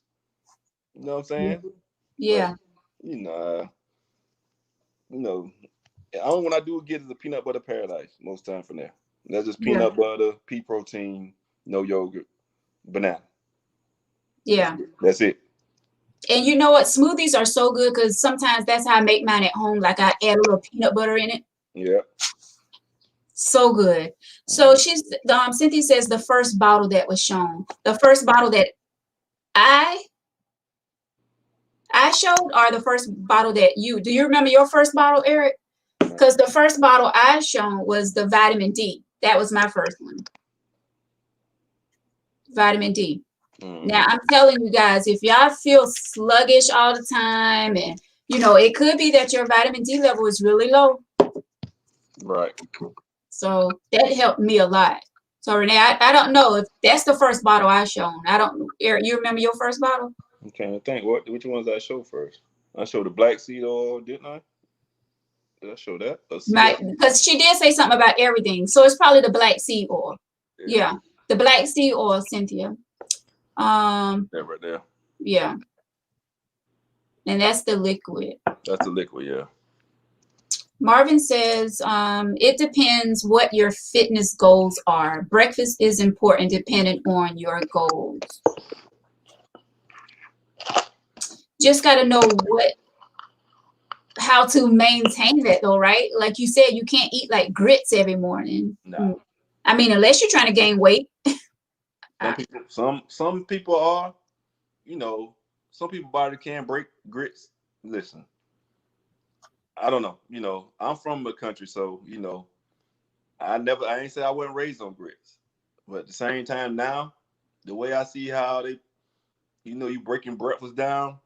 You know what I'm saying? But Yeah. you know, you know, the only one I do get is a peanut butter paradise most time from there. And that's just Yeah. peanut butter, pea protein, no yogurt, banana. Yeah. That's it. And you know what? Smoothies are so good because sometimes that's how I make mine at home. Like I add a little peanut butter in it. Yeah. So good. So Cynthia says the first bottle that was shown, the first bottle that I showed, or the first bottle that do you remember your first bottle, Eric? Because the first bottle I shown was the vitamin D. That was my first one. Vitamin D. Now I'm telling you guys, if y'all feel sluggish all the time, and it could be that your vitamin D level is really low. Right. So that helped me a lot. So Renee, I don't know if that's the first bottle I shown. I don't. Eric, you remember your first bottle? I'm trying to think which ones I showed first. I showed the black seed oil, didn't I? Did I show that? Because she did say something about everything. So it's probably the black seed oil. Yeah. Yeah, the black seed oil, Cynthia. That right there. Yeah, and that's the liquid. That's the liquid, yeah. Marvin says, it depends what your fitness goals are. Breakfast is important depending on your goals. Just got to know how to maintain that though, right? Like you said, you can't eat like grits every morning. No. I mean, unless you're trying to gain weight. Some people are, some people body can break grits. Listen, I don't know. I'm from the country, so I ain't say I wasn't raised on grits. But at the same time now, the way I see how they, you breaking breakfast down,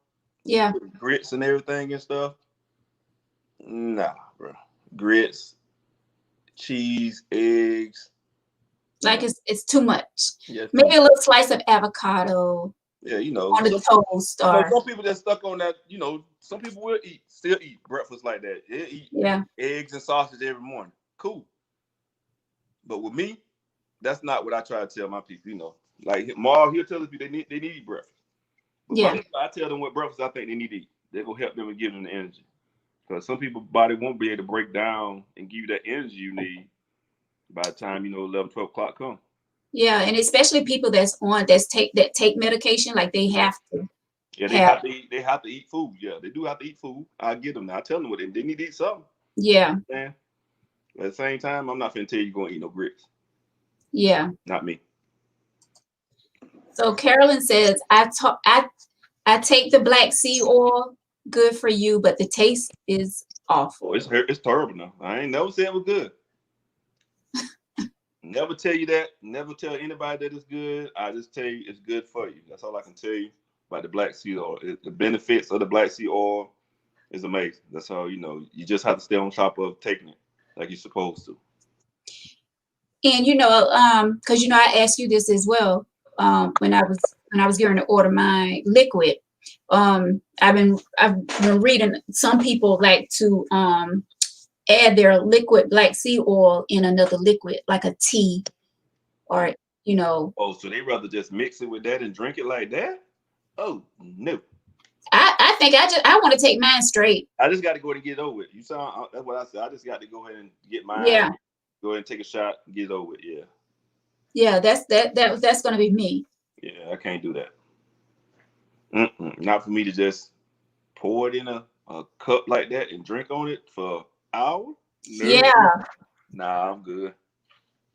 Yeah. grits and everything and stuff. Nah, bro. Grits, cheese, eggs. Like it's too much. Yeah, too Maybe much. a little slice of avocado Yeah, on the toast or some people that stuck on that, some people will still eat breakfast like that. They eat yeah. eggs and sausage every morning. Cool. But with me, that's not what I try to tell my people. Like Marv, he'll tell us they need to eat breakfast. But my Yeah. people, I tell them what breakfast I think they need to eat. They're gonna help them and give them the energy. Because some people's body won't be able to break down and give you that energy you need by the time 11, 12 o'clock come. Yeah, and especially people that take medication, like they Yeah, have to yeah, they have have to eat. They have to eat food. Yeah, they do have to eat food. I get them now. I tell them what they need to eat something. yeah, Man, at the same time, I'm not finna tell you gonna eat no grits. yeah. Not me. So Carolyn says, I take the black sea oil, good for you, but the taste is Oh, awful. it's terrible now. I ain't never said it was good. Never tell you that. Never tell anybody that it's good. I just tell you it's good for you. That's all I can tell you about the black sea oil. The benefits of the black sea oil is amazing. That's all you just have to stay on top of taking it like you're supposed to. And because I asked you this as well, when I was going to order my liquid. I've been reading some people like to add their liquid black sea oil in another liquid, like a tea or you know. Oh, so they rather just mix it with that and drink it like that? Oh no. I think I want to take mine straight. I just got to go ahead and get it over with. You sound that's what I said. I just got to go ahead and get mine. Yeah, Go ahead and take a shot and get it over with. Yeah. yeah, that's gonna be me. Yeah, I can't do that. Not for me to just pour it in a cup like that and drink on it for an hour. No, Yeah, nah, I'm good.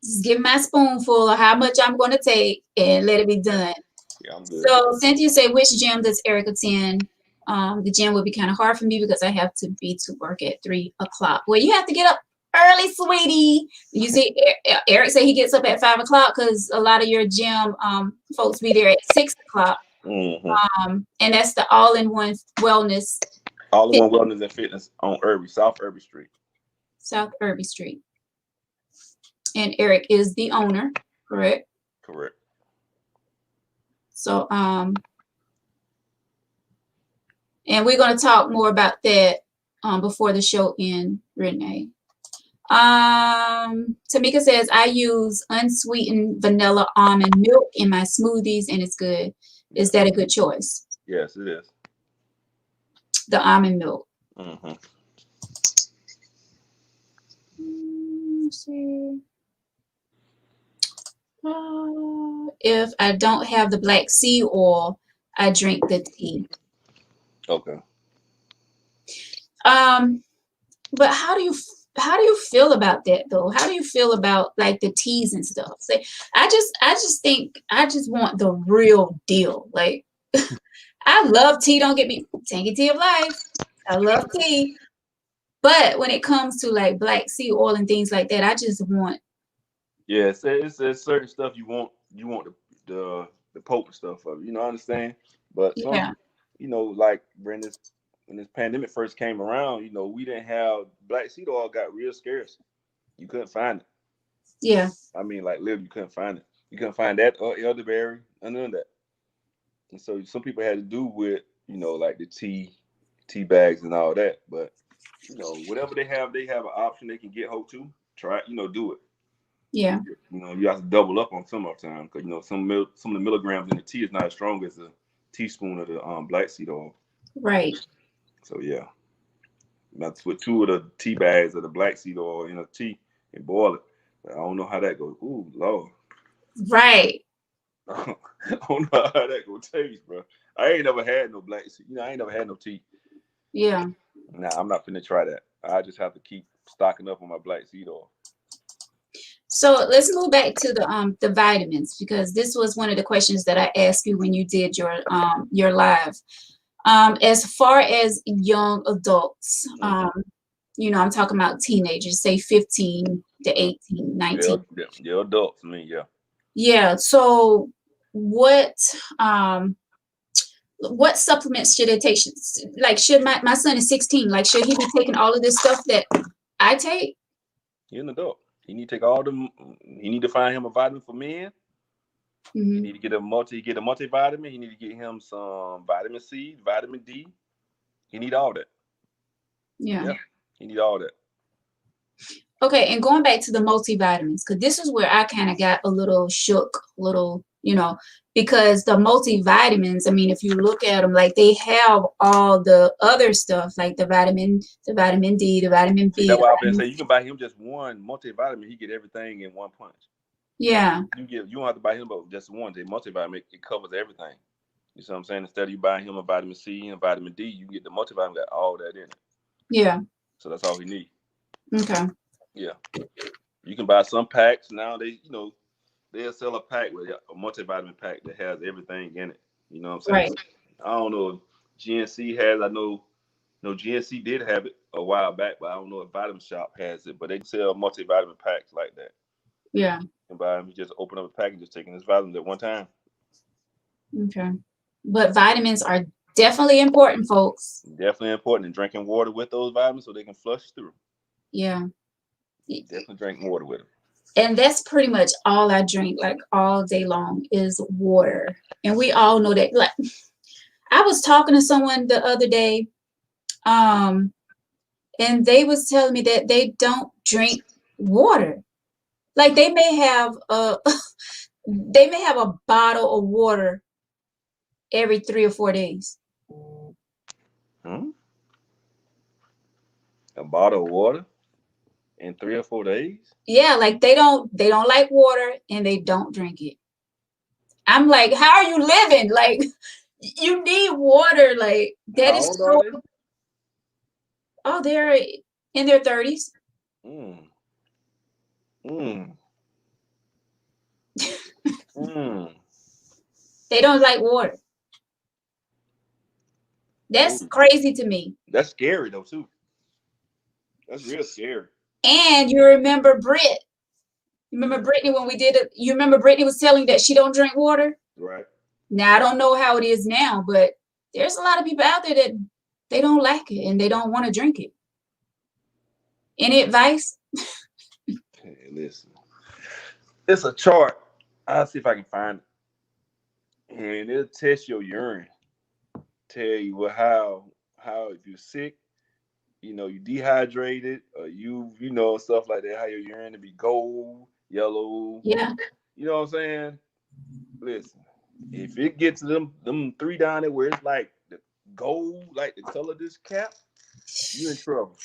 just give my spoonful of how much I'm gonna take and let it be Yeah, done. yeah, I'm good. So Cynthia said, which gym does Eric attend? The gym would be kind of hard for me because I have to be to work at 3 o'clock. Well, you have to get up early, sweetie. You see, Eric said he gets up at 5 o'clock because a lot of your gym folks be there at 6 o'clock. Mm-hmm. And that's the all-in-one wellness All in fit one wellness and fitness on South Irby Street. South Irby Street. And Eric is the owner, correct? Correct. So and we're going to talk more about that before the show ends, Renee. Tamika says, I use unsweetened vanilla almond milk in my smoothies and it's good. Yeah. Is that a good choice? Yes, it is. The almond milk. Mm-hmm. Let's see. If I don't have the black sea oil, I drink the tea. Okay. But how do you feel about that though? How do you feel about like the teas and stuff? Say, I just think I just want the real deal. Like I love tea. Don't get me Tangy Tea of Life. I love tea. But when it comes to like black sea oil and things like that, I just want. Yeah, it's certain stuff you want the potent stuff of it. I understand. But some Yeah, like when this pandemic first came around, we didn't have black seed oil got real scarce. You couldn't find it. yeah, I mean, like literally, you couldn't find it. You couldn't find that or elderberry, none of that. And so some people had to do with like the tea bags and all that. But whatever they have an option they can get hold to. Try it, do it. yeah. You have to double up on some of the time because some of the milligrams in the tea is not as strong as a teaspoon of the black seed oil. Right. So yeah, that's with two of the tea bags of the black seed oil in a tea and boil it. But I don't know how that goes. Ooh, Lord. Right. I don't know how that gonna taste, bro. I ain't never had no black seed. I ain't never had no tea. Yeah. Nah, I'm not finna try that. I just have to keep stocking up on my black seed oil. So let's move back to the vitamins because this was one of the questions that I asked you when you did your live. As far as young adults, I'm talking about teenagers, say 15 to 18, Yeah, 19. yeah, adults. I mean, yeah. Yeah. So what supplements should they take? Like, should my son is 16, like, should he be taking all of this stuff that I take? You're an adult. He need to take all them. He need to find him a vitamin for men. He Mm-hmm. need to get a multivitamin. He need to get him some vitamin C, vitamin D. He need all that. Yeah. Yeah, he need all that. Okay, and going back to the multivitamins, because this is where I kind of got a little shook, because the multivitamins, I mean, if you look at them, like they have all the other stuff, like the vitamin D, the vitamin See, B. that's why I've been saying you can buy him just one multivitamin. He get everything in one punch. Yeah. You don't have to buy him but just one. The multivitamin it covers everything. You see what I'm saying? Instead of you buying him a vitamin C and vitamin D, you can get the multivitamin got all that in it. Yeah. So that's all he need. Okay. Yeah. You can buy some packs nowadays. They'll sell a pack with a multivitamin pack that has everything in it. You know what I'm saying? Right. I don't know if GNC has. I know GNC did have it a while back, but I don't know if Vitamin Shop has it. But they sell multivitamin packs like that. Yeah. You can buy them. You just open up a pack and just taking this vitamin at one time. Okay. But vitamins are definitely important, folks. Definitely important. And drinking water with those vitamins so they can flush through. Yeah. Definitely drink water with them. And that's pretty much all I drink, like all day long, is water. And we all know that. Like, I was talking to someone the other day, and they was telling me that they don't drink water. Like they may have a bottle of water every 3 or 4 days. Hmm? A bottle of water in 3 or 4 days? Yeah, like they don't like water and they don't drink it. I'm like, how are you living? Like you need water. Like that How is old so. are they? Oh, they're in their 30s. Mm. Mm. Mm. They don't like water. That's Ooh. crazy to me. That's scary though too. That's real scary. And you remember Britt? You remember Brittany when we did it? You remember Brittany was telling that she don't drink water? Right. Now I don't know how it is now, but there's a lot of people out there that they don't like it and they don't want to drink it. Any advice? Hey, listen. It's a chart. I'll see if I can find it. And it'll test your urine. Tell you how if you're sick, you dehydrated, or stuff like that, how your urine to be gold, yellow. Yeah. You know what I'm saying? Listen, if it gets to them three down there where it's like the gold, like the color of this cap, you in trouble.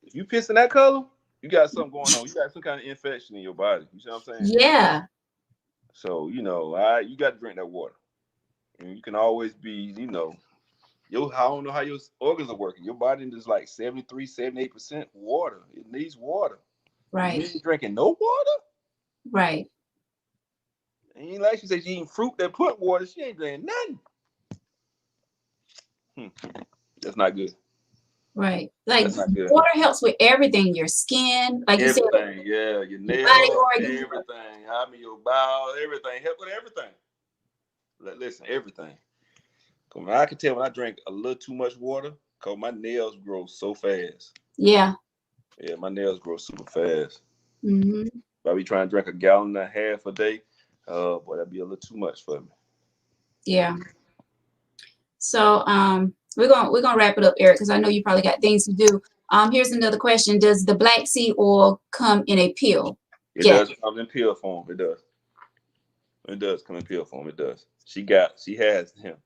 If you piss in that color, you got something going on. You got some kind of infection in your body. You see what I'm saying? Yeah. So, you got to drink that water. And you can always be, I don't know how your organs are working. Your body is like 73, 78% water. It needs water. Right. You ain't drinking no water? Right. And like she said, she eating fruit that put water. She ain't drinking nothing. That's not good. Right. Like That's not good. water helps with everything, your skin, like everything, you said. Yeah, your nails, everything. I mean, your bowels, everything. Help with everything. Listen, everything. I can tell when I drink a little too much water, because my nails grow so fast. Yeah. Yeah, my nails grow super fast. Mm-hmm. If I be trying to drink a gallon and a half a day, boy, that'd be a little too much for me. Yeah. So we're gonna wrap it up, Eric, because I know you probably got things to do. Here's another question: does the black seed oil come in a pill? It does come in pill form. It does. It does come in pill form. It does. She has him.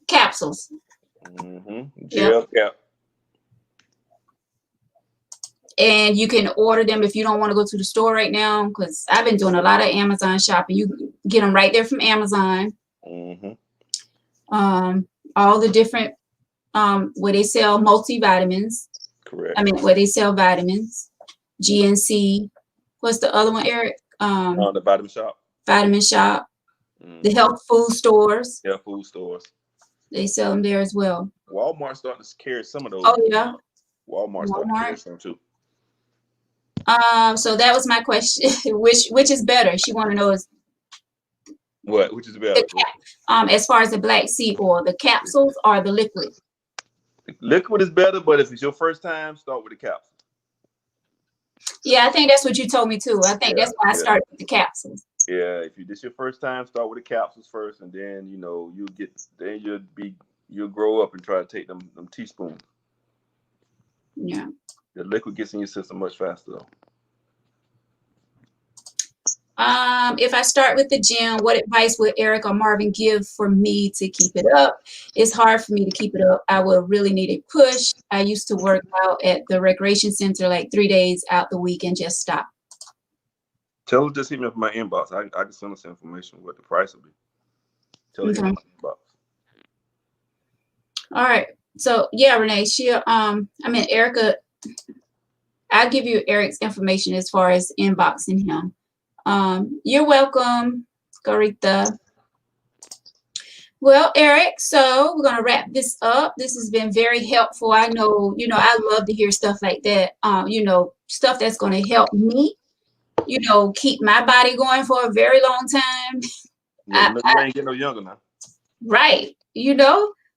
Capsules. Mm-hmm. Gel cap. And you can order them if you don't want to go to the store right now, because I've been doing a lot of Amazon shopping. You get them right there from Amazon. Mm-hmm. All the different where they sell multivitamins. Correct. I mean, where they sell vitamins, GNC. What's the other one, Eric? The Vitamin Shop. Vitamin Shop. Mm-hmm. The health food stores. Health food stores. They sell them there as well. Walmart's starting to carry some of those. Oh yeah. Walmart's starting to carry some too. So that was my question. which is better? She want to know is what? Which is better? As far as the black seed oil, the capsules or the liquid? The liquid is better, but if it's your first time, start with the capsule. Yeah, I think that's what you told me too. I think Yeah, that's why I yeah, started with the capsules. yeah. If you this your first time, start with the capsules first, and then you'll grow up and try to take them teaspoons. Yeah. The liquid gets in your system much faster though. If I start with the gym, what advice would Eric or Marvin give for me to keep it up? It's hard for me to keep it up. I will really need a push. I used to work out at the recreation center like 3 days out the week and just stop. Tell her just hit me up in my inbox. I can send us information what the price will be. Tell her hit me Okay. in my inbox. All right. So yeah, Renee, Erica, I'll give you Eric's information as far as inboxing him. You're welcome, Corita. Well, Eric, so we're gonna wrap this up. This has been very helpful. I know, I love to hear stuff like that. Stuff that's gonna help me, keep my body going for a very long time. Yeah, I, you know you ain't getting no younger now. right,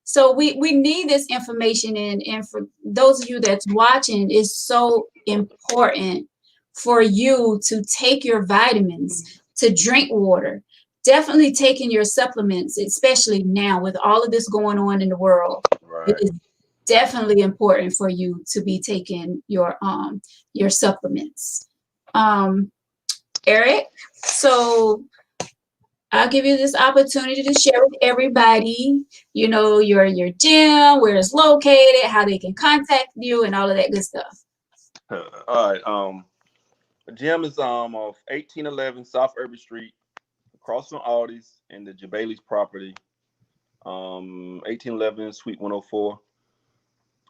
So we need this information, and for those of you that's watching, it's so important for you to take your vitamins, to drink water, definitely taking your supplements, especially now with all of this going on in the world. It Right. is definitely important for you to be taking your supplements. Eric, so I'll give you this opportunity to share with everybody, your gym, where it's located, how they can contact you, and all of that good stuff. All right. The gym is off 1811 South Urban Street, across from Aldi's and the Jabali's property. 1811 Suite 104,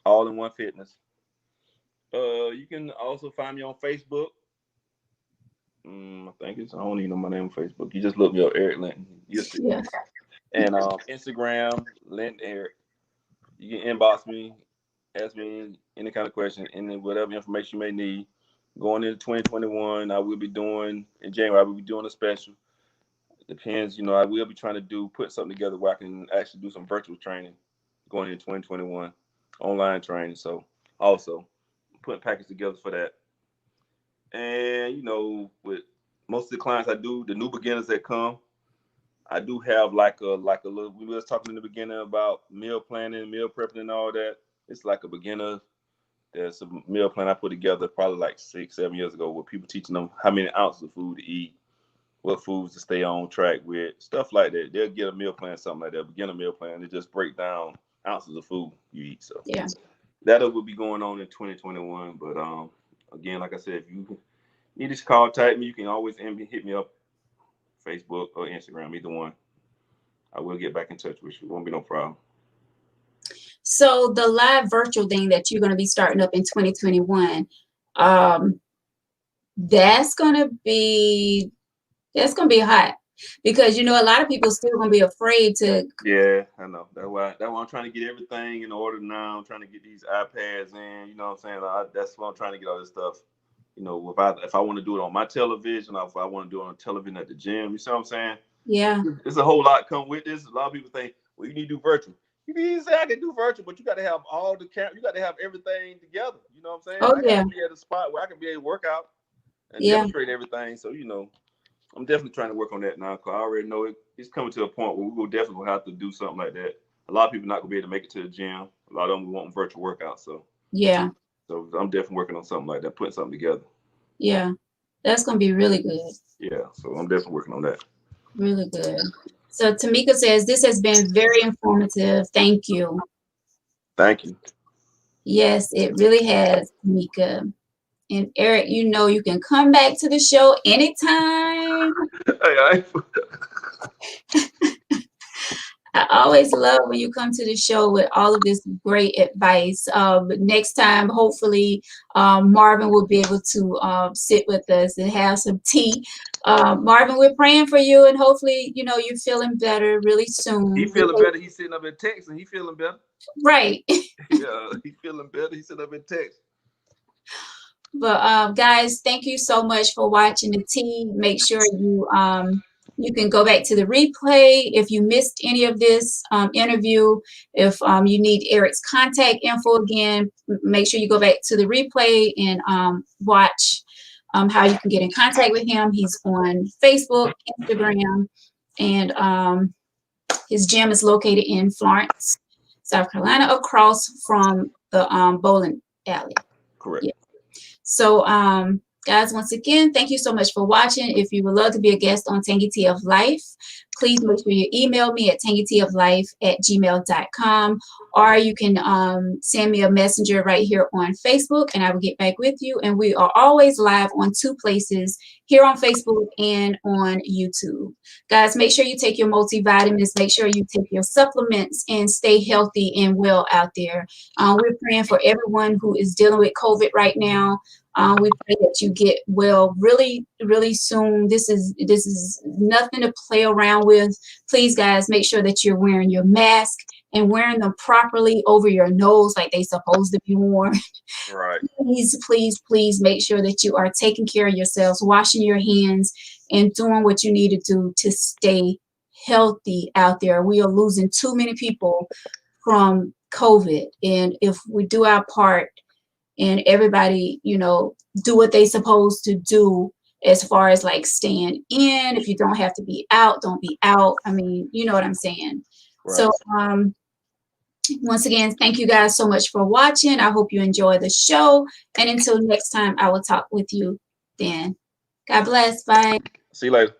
all in one fitness. You can also find me on Facebook. I don't even know my name on Facebook. You just look me up, Eric Linton. You'll see. Yeah. And Instagram, Linton Eric. You can inbox me, ask me any kind of question, and whatever information you may need. Going into 2021, I will be doing in January. I will be doing a special. Depends, I will be trying to put something together where I can actually do some virtual training going into 2021, online training. So also putting package together for that. And with most of the clients I do, the new beginners that come, I do have like a little. We was talking in the beginning about meal planning, meal prepping, and all that. It's like a beginner. There's a meal plan I put together probably like 6, 7 years ago, where people teaching them how many ounces of food to eat, what foods to stay on track with, stuff like that. They'll get a meal plan, something like that, beginner meal plan. They just break down ounces of food you eat. So Yeah. that will be going on in 2021. But again, like I said, if you need to call, type me, you can always hit me up, Facebook or Instagram, either one. I will get back in touch with you. Won't be no problem. So the live virtual thing that you're going to be starting up in 2021, um, that's going to be hot because a lot of people still going to be afraid to. Yeah, I know. That's why I'm trying to get everything in order now. I'm trying to get these iPads in. You know what I'm saying? That's why I'm trying to get all this stuff. If I want to do it on my television, or if I want to do it on television at the gym, you see what I'm saying? Yeah. There's a whole lot come with this. A lot of people think, well, you need to do virtual. You can say I can do virtual, but you got to have all the camp. You got to have everything together. You know what I'm saying? Oh I got yeah. to be at a spot where I can be able to work out and Yeah. demonstrate everything. So I'm definitely trying to work on that now because I already know it's coming to a point where we will definitely have to do something like that. A lot of people not gonna be able to make it to the gym. A lot of them want virtual workouts. So Yeah. I'm definitely working on something like that, putting something together. Yeah. That's going to be really good. Yeah, so I'm definitely working on that. Really good. So Tamika says, this has been very informative. Thank you. Thank you. Yes, it really has, Tamika. And Eric, you can come back to the show anytime. Hey, I always love when you come to the show with all of this great advice. But next time, hopefully, Marvin will be able to sit with us and have some tea. Marvin, we're praying for you, and hopefully, you're feeling better really he soon. feeling better. He's sitting up in Texas. He feeling better. Right. Yeah, he feeling better. He's sitting up in Texas. But guys, thank you so much for watching the tea. Make sure you can go back to the replay if you missed any of this interview. If you need Eric's contact info again, make sure you go back to the replay and watch how you can get in contact with him. He's on Facebook, Instagram, and his gym is located in Florence, South Carolina, across from the bowling alley. Correct. Yeah. So, guys, once again, thank you so much for watching. If you would love to be a guest on Tangy Tea of Life, please make sure you email me at tangyteaoflife@gmail.com, or you can send me a messenger right here on Facebook, and I will get back with you. And we are always live on 2 places, here on Facebook and on YouTube. Guys, make sure you take your multivitamins, make sure you take your supplements, and stay healthy and well out there. We're praying for everyone who is dealing with COVID right now. We pray that you get well really, really soon. This is nothing to play around with. Please, guys, make sure that you're wearing your mask and wearing them properly over your nose like they supposed to be worn. Right. Please, please, please make sure that you are taking care of yourselves, washing your hands, and doing what you need to do to stay healthy out there. We are losing too many people from COVID. And if we do our part and everybody, do what they supposed to do as far as like staying in, if you don't have to be out, don't be out. I mean, you know what I'm saying? Right. So, once again, thank you guys so much for watching. I hope you enjoy the show. And until next time, I will talk with you then. God bless. Bye. See you later.